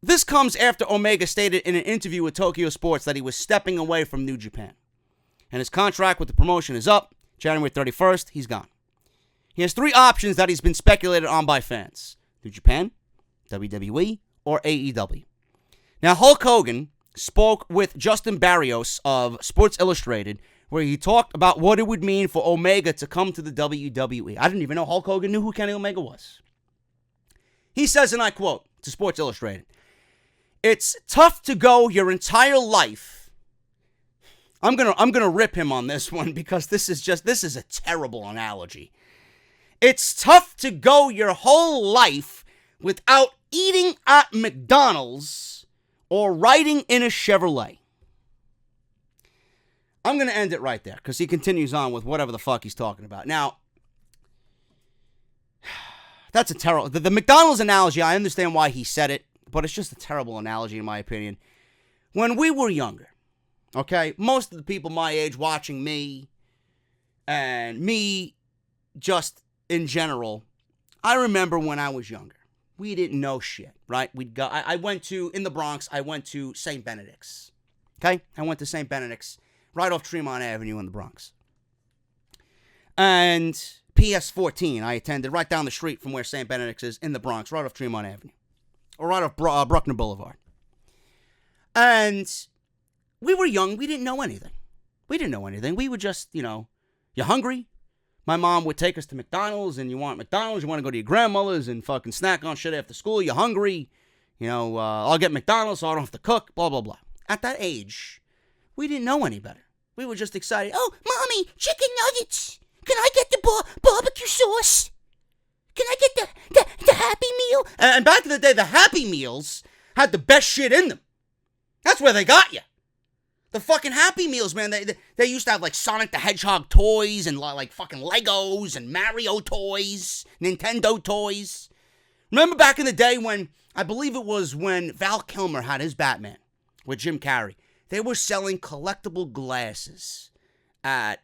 [SPEAKER 1] this comes after Omega stated in an interview with Tokyo Sports that he was stepping away from New Japan. And his contract with the promotion is up. January 31st, he's gone. He has 3 options that he's been speculated on by fans. New Japan, WWE, or AEW. Now, Hulk Hogan spoke with Justin Barrios of Sports Illustrated, where he talked about what it would mean for Omega to come to the WWE. I didn't even know Hulk Hogan knew who Kenny Omega was. He says, and I quote to Sports Illustrated, "It's tough to go your entire life." I'm gonna rip him on this one because this is a terrible analogy. It's tough to go your whole life without eating at McDonald's or riding in a Chevrolet. I'm going to end it right there because he continues on with whatever the fuck he's talking about. Now, that's a terrible... The McDonald's analogy, I understand why he said it, but it's just a terrible analogy in my opinion. When we were younger, okay, most of the people my age watching me and me just in general, I remember when I was younger. We didn't know shit, right? We'd go... I went to... In the Bronx, I went to St. Benedict's. Okay? I went to St. Benedict's. Right off Tremont Avenue in the Bronx. And PS14, I attended right down the street from where St. Benedict's is in the Bronx, right off Tremont Avenue. Or right off Bruckner Boulevard. And we were young. We didn't know anything. We would just, you're hungry? My mom would take us to McDonald's, and you want McDonald's, you want to go to your grandmother's and fucking snack on shit after school. You're hungry. I'll get McDonald's so I don't have to cook, blah, blah, blah. At that age, we didn't know any better. We were just excited. Oh, Mommy, chicken nuggets. Can I get the barbecue sauce? Can I get the Happy Meal? And back in the day, the Happy Meals had the best shit in them. That's where they got you. The fucking Happy Meals, man. They used to have like Sonic the Hedgehog toys and like fucking Legos and Mario toys, Nintendo toys. Remember back in the day when, I believe it was when Val Kilmer had his Batman with Jim Carrey. They were selling collectible glasses at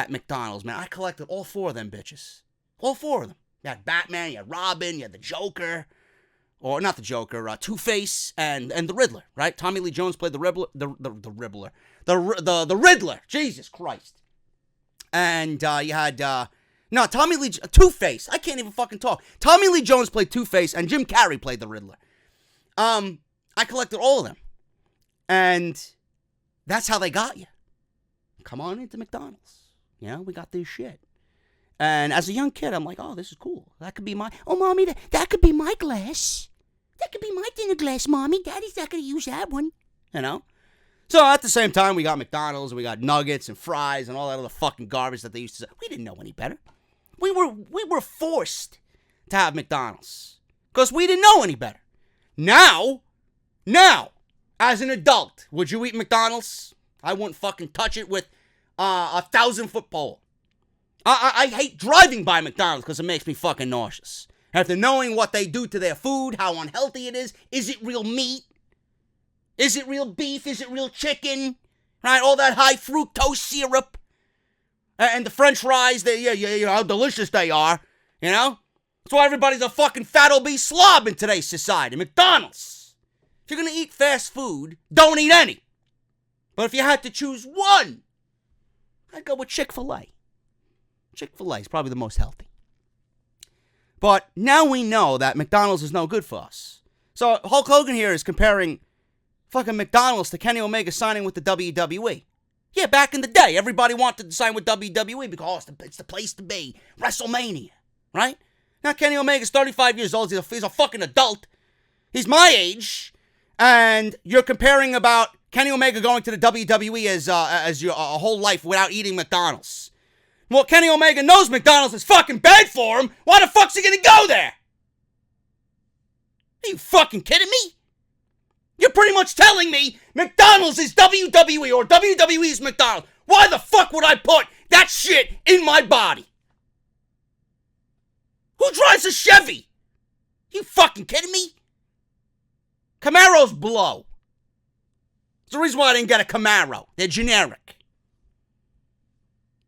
[SPEAKER 1] McDonald's, man. I collected all 4 of them bitches. All 4 of them. You had Batman, you had Robin, you had the Joker. Or not the Joker, Two-Face and the Riddler, right? Tommy Lee Jones played the Riddler. The Riddler. Jesus Christ. And you had, Two-Face. I can't even fucking talk. Tommy Lee Jones played Two-Face and Jim Carrey played the Riddler. I collected all of them. And that's how they got you. Come on into McDonald's. We got this shit. And as a young kid, I'm like, oh, this is cool. That could be my... Oh, Mommy, that could be my glass. That could be my dinner glass, Mommy. Daddy's not going to use that one. So at the same time, we got McDonald's, and we got nuggets and fries and all that other fucking garbage that they used to say. We didn't know any better. We were forced to have McDonald's because we didn't know any better. Now, as an adult, would you eat McDonald's? I wouldn't fucking touch it with a 1,000-foot pole. I hate driving by McDonald's because it makes me fucking nauseous. After knowing what they do to their food, how unhealthy it is it real meat? Is it real beef? Is it real chicken? Right? All that high fructose syrup. And the french fries, how delicious they are. You know? That's why everybody's a fucking fat obese slob in today's society. McDonald's. If you're going to eat fast food, don't eat any. But if you had to choose one, I'd go with Chick-fil-A. Chick-fil-A is probably the most healthy. But now we know that McDonald's is no good for us. So Hulk Hogan here is comparing fucking McDonald's to Kenny Omega signing with the WWE. Yeah, back in the day, everybody wanted to sign with WWE because it's the place to be. WrestleMania, right? Now Kenny Omega's 35 years old. He's a fucking adult. He's my age. And you're comparing about Kenny Omega going to the WWE as your whole life without eating McDonald's. Well, Kenny Omega knows McDonald's is fucking bad for him. Why the fuck's he gonna go there? Are you fucking kidding me? You're pretty much telling me McDonald's is WWE or WWE is McDonald's. Why the fuck would I put that shit in my body? Who drives a Chevy? You fucking kidding me? Camaros blow. There's the reason why I didn't get a Camaro. They're generic.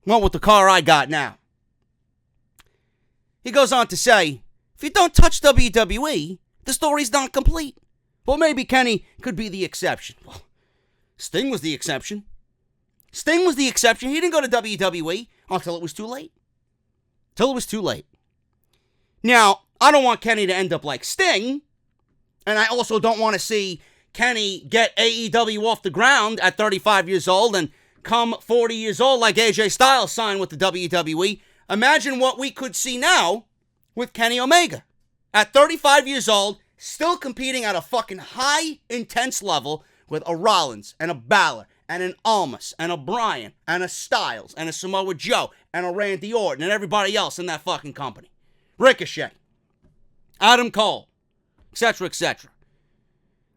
[SPEAKER 1] Went with the car I got now. He goes on to say, if you don't touch WWE, the story's not complete. Well, maybe Kenny could be the exception. Well, Sting was the exception. Sting was the exception. He didn't go to WWE until it was too late. Till it was too late. Now, I don't want Kenny to end up like Sting. And I also don't want to see Kenny get AEW off the ground at 35 years old and come 40 years old like AJ Styles signed with the WWE. Imagine what we could see now with Kenny Omega. At 35 years old, still competing at a fucking high, intense level with a Rollins and a Balor and an Almas and a Bryan and a Styles and a Samoa Joe and a Randy Orton and everybody else in that fucking company. Ricochet, Adam Cole, etc., etc.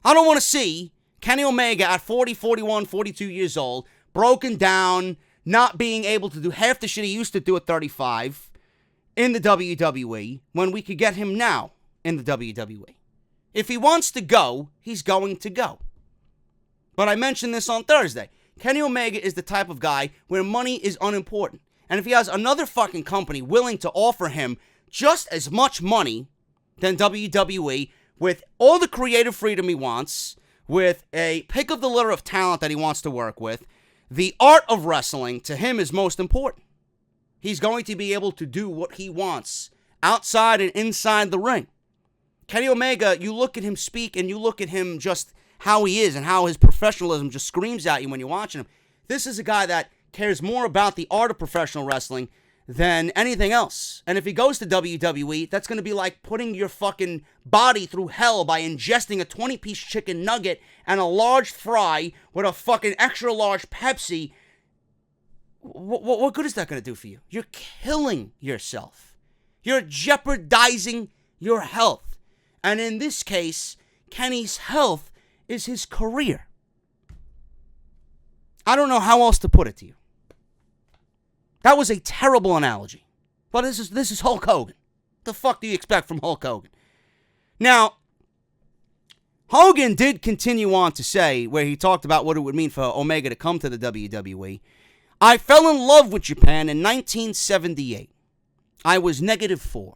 [SPEAKER 1] I don't want to see Kenny Omega at 40, 41, 42 years old, broken down, not being able to do half the shit he used to do at 35 in the WWE when we could get him now in the WWE. If he wants to go, he's going to go. But I mentioned this on Thursday. Kenny Omega is the type of guy where money is unimportant. And if he has another fucking company willing to offer him just as much money than WWE, with all the creative freedom he wants, with a pick of the litter of talent that he wants to work with, the art of wrestling to him is most important. He's going to be able to do what he wants outside and inside the ring. Kenny Omega, you look at him speak and you look at him just how he is and how his professionalism just screams at you when you're watching him. This is a guy that cares more about the art of professional wrestling than anything else. And if he goes to WWE, that's going to be like putting your fucking body through hell by ingesting a 20-piece chicken nugget and a large fry with a fucking extra large Pepsi. What good is that going to do for you? You're killing yourself. You're jeopardizing your health. And in this case, Kenny's health is his career. I don't know how else to put it to you. That was a terrible analogy. But this is Hulk Hogan. The fuck do you expect from Hulk Hogan? Now, Hogan did continue on to say, where he talked about what it would mean for Omega to come to the WWE. I fell in love with Japan in 1978. I was -4.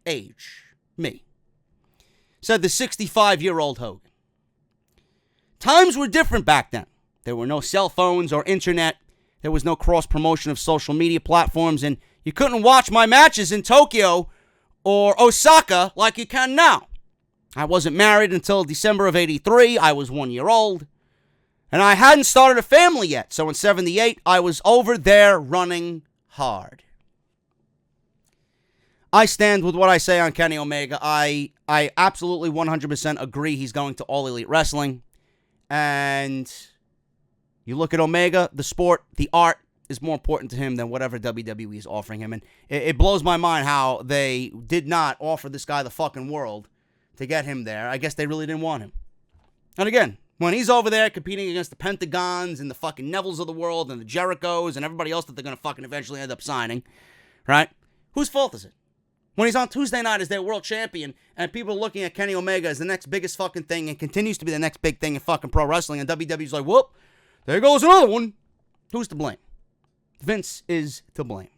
[SPEAKER 1] Age. Me. Said the 65-year-old Hogan. Times were different back then. There were no cell phones or internet. There was no cross-promotion of social media platforms, and you couldn't watch my matches in Tokyo or Osaka like you can now. I wasn't married until December of 83. I was 1 year old. And I hadn't started a family yet, so in 78, I was over there running hard. I stand with what I say on Kenny Omega. I absolutely 100% agree he's going to All Elite Wrestling. And you look at Omega, the sport, the art is more important to him than whatever WWE is offering him. And it blows my mind how they did not offer this guy the fucking world to get him there. I guess they really didn't want him. And again, when he's over there competing against the Pentagons and the fucking Nevilles of the world and the Jerichos and everybody else that they're going to fucking eventually end up signing, right? Whose fault is it? When he's on Tuesday night as their world champion, and people are looking at Kenny Omega as the next biggest fucking thing and continues to be the next big thing in fucking pro wrestling, and WWE's like, whoop, there goes another one. Who's to blame? Vince is to blame.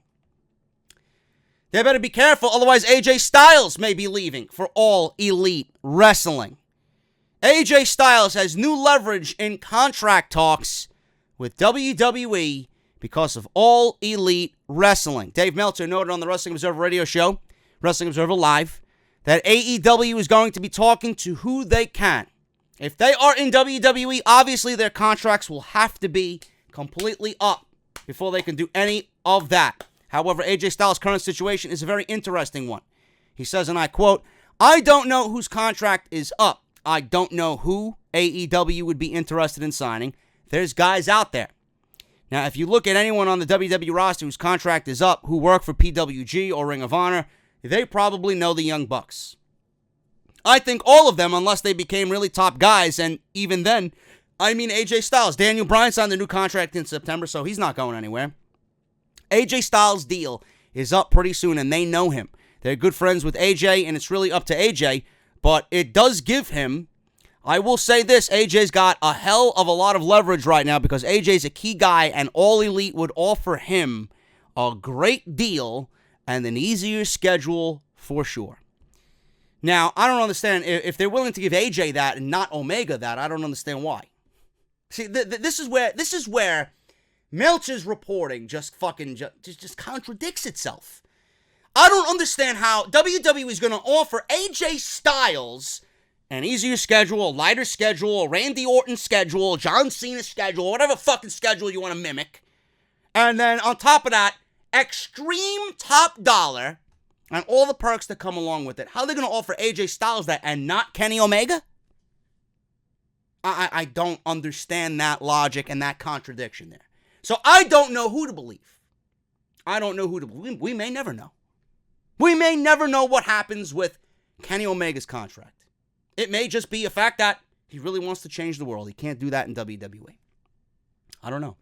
[SPEAKER 1] They better be careful, otherwise AJ Styles may be leaving for All Elite Wrestling. AJ Styles has new leverage in contract talks with WWE because of All Elite Wrestling. Dave Meltzer noted on the Wrestling Observer Radio Show, Wrestling Observer Live, that AEW is going to be talking to who they can. If they are in WWE, obviously their contracts will have to be completely up before they can do any of that. However, AJ Styles' current situation is a very interesting one. He says, and I quote, "I don't know whose contract is up. I don't know who AEW would be interested in signing. There's guys out there." Now, if you look at anyone on the WWE roster whose contract is up, who work for PWG or Ring of Honor, they probably know the Young Bucks. I think all of them, unless they became really top guys, and even then, I mean AJ Styles. Daniel Bryan signed a new contract in September, so he's not going anywhere. AJ Styles' deal is up pretty soon, and they know him. They're good friends with AJ, and it's really up to AJ, but it does give him, I will say this, AJ's got a hell of a lot of leverage right now because AJ's a key guy, and All Elite would offer him a great deal and an easier schedule for sure. Now, I don't understand, if they're willing to give AJ that and not Omega that, I don't understand why. See, this is where Meltzer's reporting just contradicts itself. I don't understand how WWE is going to offer AJ Styles an easier schedule, a lighter schedule, a Randy Orton schedule, a John Cena schedule, whatever fucking schedule you want to mimic. And then on top of that, extreme top dollar and all the perks that come along with it. How are they going to offer AJ Styles that and not Kenny Omega? I don't understand that logic and that contradiction there. So I don't know who to believe. I don't know who to believe. We may never know. We may never know what happens with Kenny Omega's contract. It may just be a fact that he really wants to change the world. He can't do that in WWE. I don't know.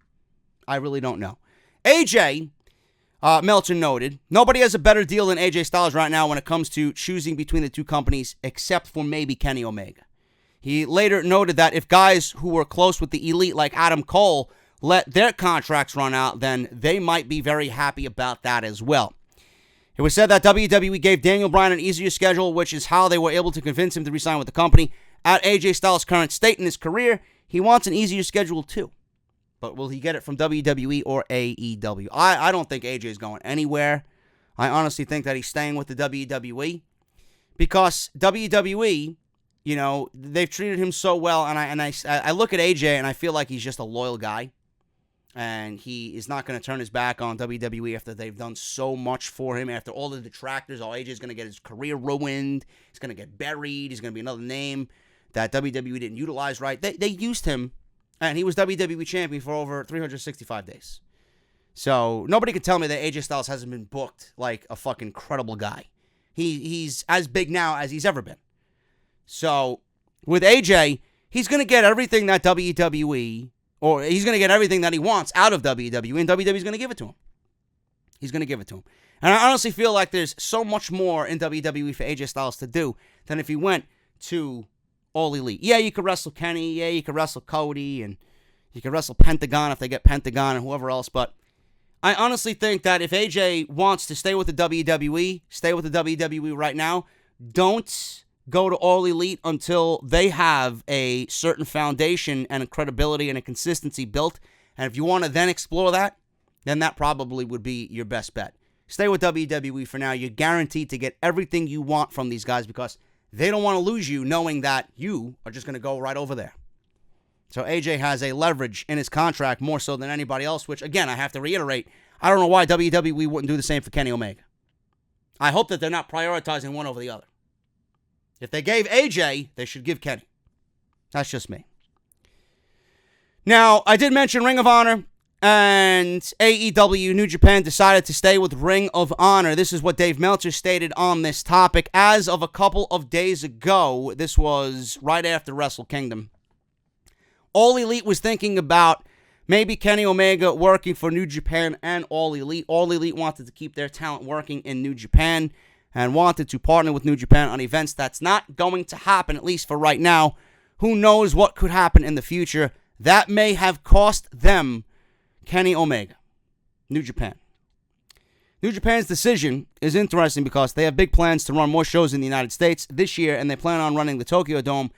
[SPEAKER 1] I really don't know. AJ, Meltzer noted, nobody has a better deal than AJ Styles right now when it comes to choosing between the two companies, except for maybe Kenny Omega. He later noted that if guys who were close with the Elite, like Adam Cole, let their contracts run out, then they might be very happy about that as well. It was said that WWE gave Daniel Bryan an easier schedule, which is how they were able to convince him to resign with the company. At AJ Styles' current state in his career, he wants an easier schedule too. But will he get it from WWE or AEW? I don't think AJ is going anywhere. I honestly think that he's staying with the WWE because WWE, you know, they've treated him so well, and I look at AJ and I feel like he's just a loyal guy. And he is not going to turn his back on WWE after they've done so much for him. After all the detractors, AJ's going to get his career ruined. He's going to get buried. He's going to be another name that WWE didn't utilize right. They used him, and he was WWE champion for over 365 days. So nobody can tell me that AJ Styles hasn't been booked like a fucking credible guy. He's as big now as he's ever been. So with AJ, he's going to get everything that WWE... or he's going to get everything that he wants out of WWE, and WWE's going to give it to him. He's going to give it to him. And I honestly feel like there's so much more in WWE for AJ Styles to do than if he went to All Elite. Yeah, you could wrestle Kenny. Yeah, you could wrestle Cody. And you could wrestle Pentagon if they get Pentagon and whoever else. But I honestly think that if AJ wants to stay with the WWE, stay with the WWE right now, don't go to All Elite until they have a certain foundation and a credibility and a consistency built. And if you want to then explore that, then that probably would be your best bet. Stay with WWE for now. You're guaranteed to get everything you want from these guys because they don't want to lose you knowing that you are just going to go right over there. So AJ has a leverage in his contract more so than anybody else, which, again, I have to reiterate, I don't know why WWE wouldn't do the same for Kenny Omega. I hope that they're not prioritizing one over the other. If they gave AJ, they should give Kenny. That's just me. Now, I did mention Ring of Honor and AEW New Japan decided to stay with Ring of Honor. This is what Dave Meltzer stated on this topic as of a couple of days ago. This was right after Wrestle Kingdom. All Elite was thinking about maybe Kenny Omega working for New Japan and All Elite. All Elite wanted to keep their talent working in New Japan. and wanted to partner with New Japan on events. That's not going to happen, at least for right now. Who knows what could happen in the future? That may have cost them Kenny Omega. New Japan. New Japan's decision is interesting because they have big plans to run more shows in the United States this year, and they plan on running the Tokyo Dome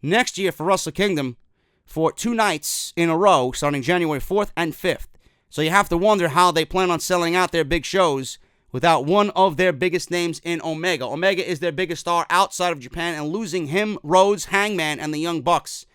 [SPEAKER 1] next year for Wrestle Kingdom for 2 nights in a row, starting January 4th and 5th. So you have to wonder how they plan on selling out their big shows without one of their biggest names in Omega. Omega is their biggest star outside of Japan, and losing him, Rhodes, Hangman, and the Young Bucks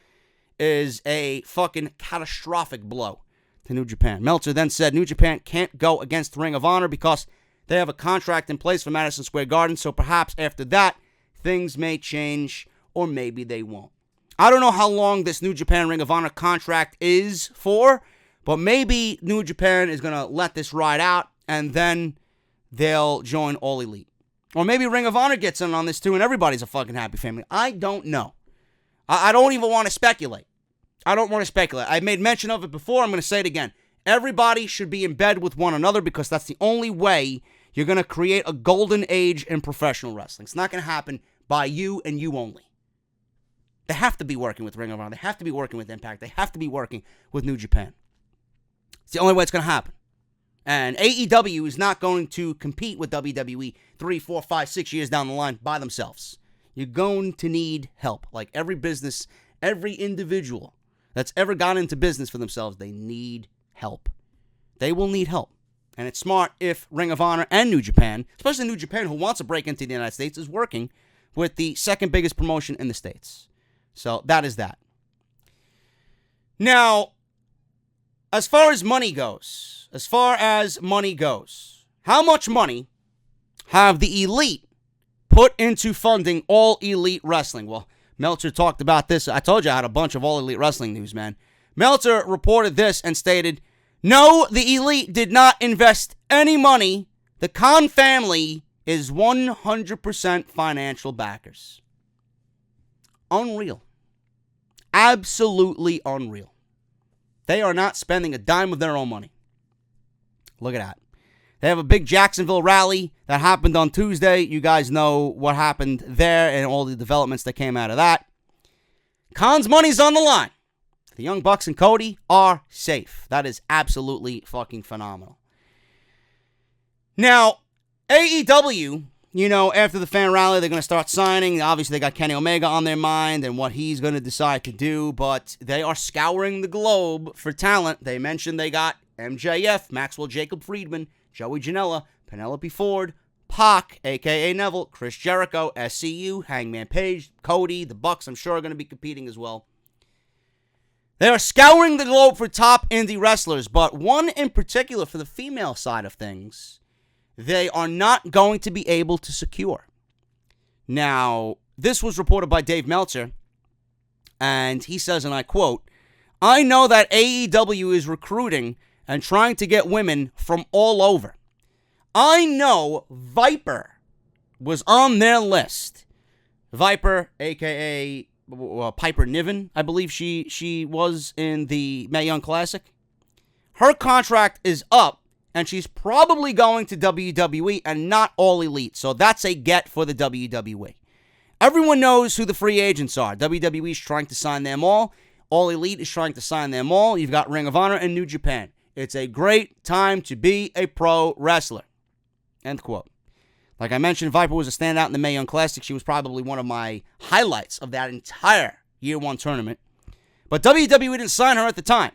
[SPEAKER 1] is a fucking catastrophic blow to New Japan. Meltzer then said New Japan can't go against Ring of Honor because they have a contract in place for Madison Square Garden, so perhaps after that, things may change, or maybe they won't. I don't know how long this New Japan Ring of Honor contract is for, but maybe New Japan is going to let this ride out, and then they'll join All Elite. Or maybe Ring of Honor gets in on this too, and everybody's a fucking happy family. I don't know. I don't even want to speculate. I don't want to speculate. I made mention of it before. I'm going to say it again. Everybody should be in bed with one another because that's the only way you're going to create a golden age in professional wrestling. It's not going to happen by you and you only. They have to be working with Ring of Honor. They have to be working with Impact. They have to be working with New Japan. It's the only way it's going to happen. And AEW is not going to compete with WWE 3, 4, 5, 6 years down the line by themselves. You're going to need help. Like every business, every individual that's ever gone into business for themselves, they need help. They will need help. And it's smart if Ring of Honor and New Japan, especially New Japan, who wants to break into the United States, is working with the second biggest promotion in the States. So that is that. Now, as far as money goes, how much money have the Elite put into funding All Elite Wrestling? Well, Meltzer talked about this. I told you I had a bunch of All Elite Wrestling news, man. Meltzer reported this and stated, no, the Elite did not invest any money. The Khan family is 100% financial backers. Unreal. Absolutely unreal. They are not spending a dime of their own money. Look at that. They have a big Jacksonville rally that happened on Tuesday. You guys know what happened there and all the developments that came out of that. Khan's money's on the line. The Young Bucks and Cody are safe. That is absolutely fucking phenomenal. Now, AEW, after the fan rally, they're going to start signing. Obviously, they got Kenny Omega on their mind and what he's going to decide to do, but they are scouring the globe for talent. They mentioned they got MJF, Maxwell Jacob Friedman, Joey Janela, Penelope Ford, Pac, a.k.a. Neville, Chris Jericho, SCU, Hangman Page, Cody, the Bucks, I'm sure are going to be competing as well. They are scouring the globe for top indie wrestlers, but one in particular for the female side of things, they are not going to be able to secure. Now, this was reported by Dave Meltzer, and he says, and I quote, I know that AEW is recruiting and trying to get women from all over. I know Viper was on their list. Viper, a.k.a. Piper Niven, I believe she was in the Mae Young Classic. Her contract is up, and she's probably going to WWE and not All Elite, so that's a get for the WWE. Everyone knows who the free agents are. WWE is trying to sign them all. All Elite is trying to sign them all. You've got Ring of Honor and New Japan. It's a great time to be a pro wrestler. End quote. Like I mentioned, Viper was a standout in the Mae Young Classic. She was probably one of my highlights of that entire Year 1 tournament. But WWE didn't sign her at the time.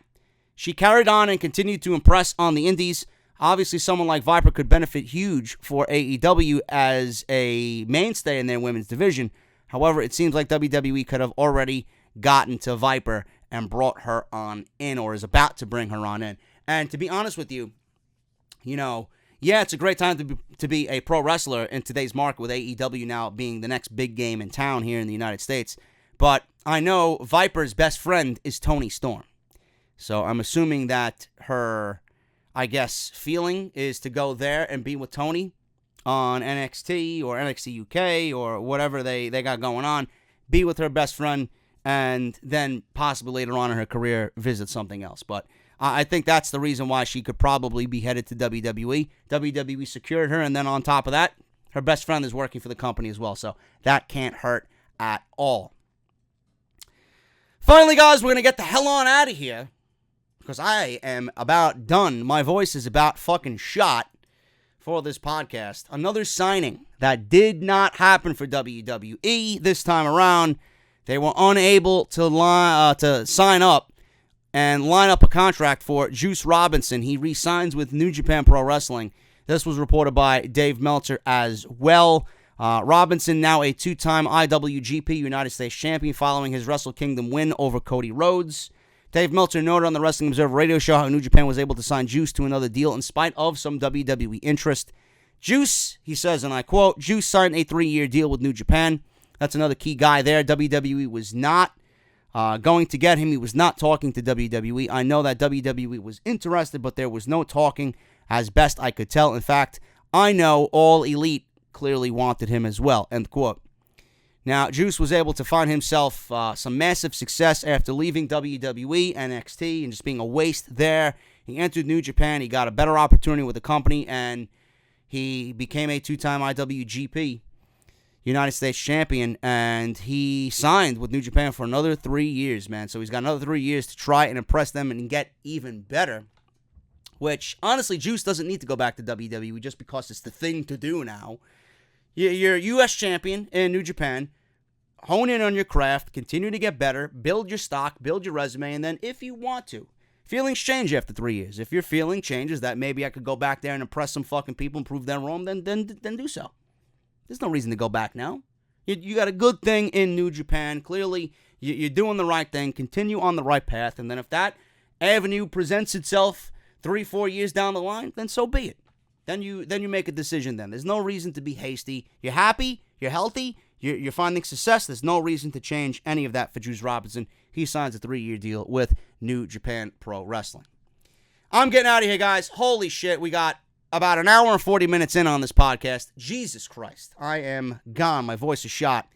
[SPEAKER 1] She carried on and continued to impress on the indies. Obviously, someone like Viper could benefit huge for AEW as a mainstay in their women's division. However, it seems like WWE could have already gotten to Viper and brought her on in, or is about to bring her on in. And to be honest with you, yeah, it's a great time to be a pro wrestler in today's market with AEW now being the next big game in town here in the United States. But I know Viper's best friend is Toni Storm. So I'm assuming that her, feeling is to go there and be with Toni on NXT or NXT UK or whatever they got going on, be with her best friend, and then possibly later on in her career visit something else. But I think that's the reason why she could probably be headed to WWE. WWE secured her, and then on top of that, her best friend is working for the company as well, so that can't hurt at all. Finally, guys, we're going to get the hell on out of here because I am about done. My voice is about fucking shot for this podcast. Another signing that did not happen for WWE this time around. They were unable to sign up and line up a contract for Juice Robinson. He re-signs with New Japan Pro Wrestling. This was reported by Dave Meltzer as well. Robinson, now a two-time IWGP United States champion following his Wrestle Kingdom win over Cody Rhodes. Dave Meltzer noted on the Wrestling Observer radio show how New Japan was able to sign Juice to another deal in spite of some WWE interest. Juice, he says, and I quote, Juice signed a 3-year deal with New Japan. That's another key guy there. WWE was not going to get him. He was not talking to WWE. I know that WWE was interested, but there was no talking as best I could tell. In fact, I know All Elite clearly wanted him as well, end quote. Now, Juice was able to find himself some massive success after leaving WWE, NXT, and just being a waste there. He entered New Japan. He got a better opportunity with the company, and he became a two-time IWGP United States champion, and he signed with New Japan for another 3 years, man. So he's got another 3 years to try and impress them and get even better. Which, honestly, Juice doesn't need to go back to WWE just because it's the thing to do now. You're U.S. champion in New Japan. Hone in on your craft. Continue to get better. Build your stock. Build your resume. And then if you want to, feelings change after 3 years. If your feeling changes that maybe I could go back there and impress some fucking people and prove them wrong, then do so. There's no reason to go back now. You got a good thing in New Japan. Clearly, you're doing the right thing. Continue on the right path. And then if that avenue presents itself 3-4 years down the line, then so be it. Then you make a decision then. There's no reason to be hasty. You're happy. You're healthy. You're finding success. There's no reason to change any of that for Juice Robinson. He signs a 3-year deal with New Japan Pro Wrestling. I'm getting out of here, guys. Holy shit. We got about an hour and 40 minutes in on this podcast. Jesus Christ. I am gone. My voice is shot.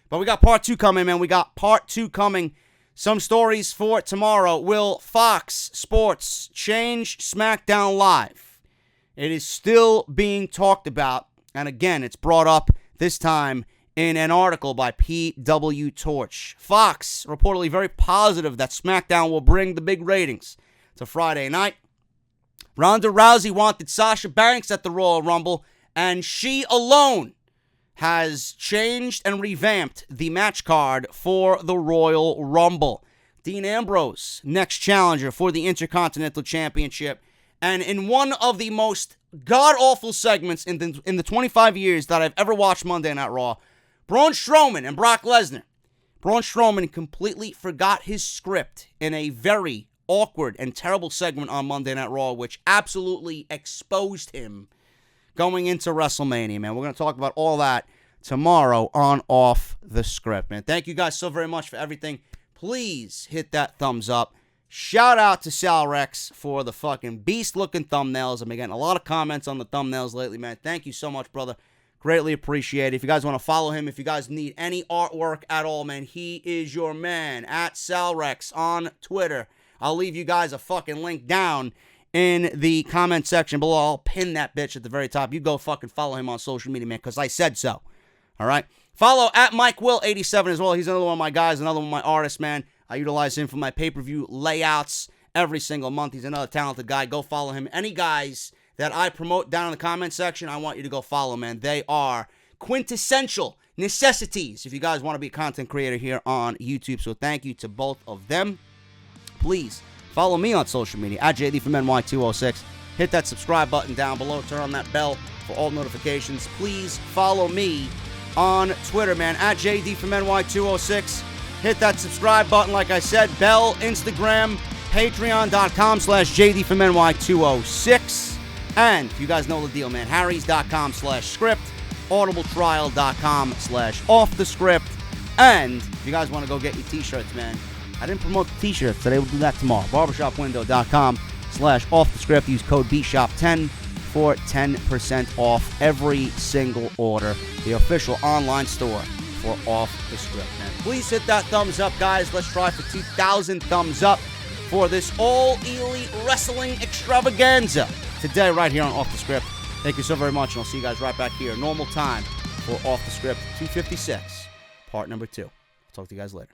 [SPEAKER 1] But we got part 2 coming, man. We got part 2 coming. Some stories for tomorrow. Will Fox Sports change SmackDown Live? It is still being talked about. And again, it's brought up this time in an article by PW Torch. Fox reportedly very positive that SmackDown will bring the big ratings to Friday night. Ronda Rousey wanted Sasha Banks at the Royal Rumble, and she alone has changed and revamped the match card for the Royal Rumble. Dean Ambrose, next challenger for the Intercontinental Championship. And in one of the most god-awful segments in the 25 years that I've ever watched Monday Night Raw, Braun Strowman and Brock Lesnar. Braun Strowman completely forgot his script in a very awkward and terrible segment on Monday Night Raw, which absolutely exposed him going into WrestleMania, man. We're going to talk about all that tomorrow on Off the Script, man. Thank you guys so very much for everything. Please hit that thumbs up. Shout out to Sal Rex for the fucking beast-looking thumbnails. I've been getting a lot of comments on the thumbnails lately, man. Thank you so much, brother. Greatly appreciate it. If you guys want to follow him, if you guys need any artwork at all, man, he is your man. At Sal Rex on Twitter. I'll leave you guys a fucking link down in the comment section below. I'll pin that bitch at the very top. You go fucking follow him on social media, man, because I said so. All right? Follow at MikeWill87 as well. He's another one of my guys, another one of my artists, man. I utilize him for my pay-per-view layouts every single month. He's another talented guy. Go follow him. Any guys that I promote down in the comment section, I want you to go follow, man. They are quintessential necessities if you guys want to be a content creator here on YouTube. So thank you to both of them. Please follow me on social media at JD from NY206. Hit that subscribe button down below. Turn on that bell for all notifications. Please follow me on Twitter, man, at JD from NY206. Hit that subscribe button, like I said. Bell, Instagram, Patreon.com/JD from NY206. And you guys know the deal, man. Harrys.com/script. audibletrial.com/offthescript. And if you guys want to go get your t-shirts, man, I didn't promote the t-shirts today. We'll do that tomorrow. barbershopwindow.com/offthescript. Use code BSHOP10 for 10% off every single order. The official online store for Off the Script, man. Please hit that thumbs up, guys. Let's try for 2,000 thumbs up for this All Elite Wrestling Extravaganza today right here on Off the Script. Thank you so very much, and I'll see you guys right back here. Normal time for Off the Script 256, part number 2. I'll talk to you guys later.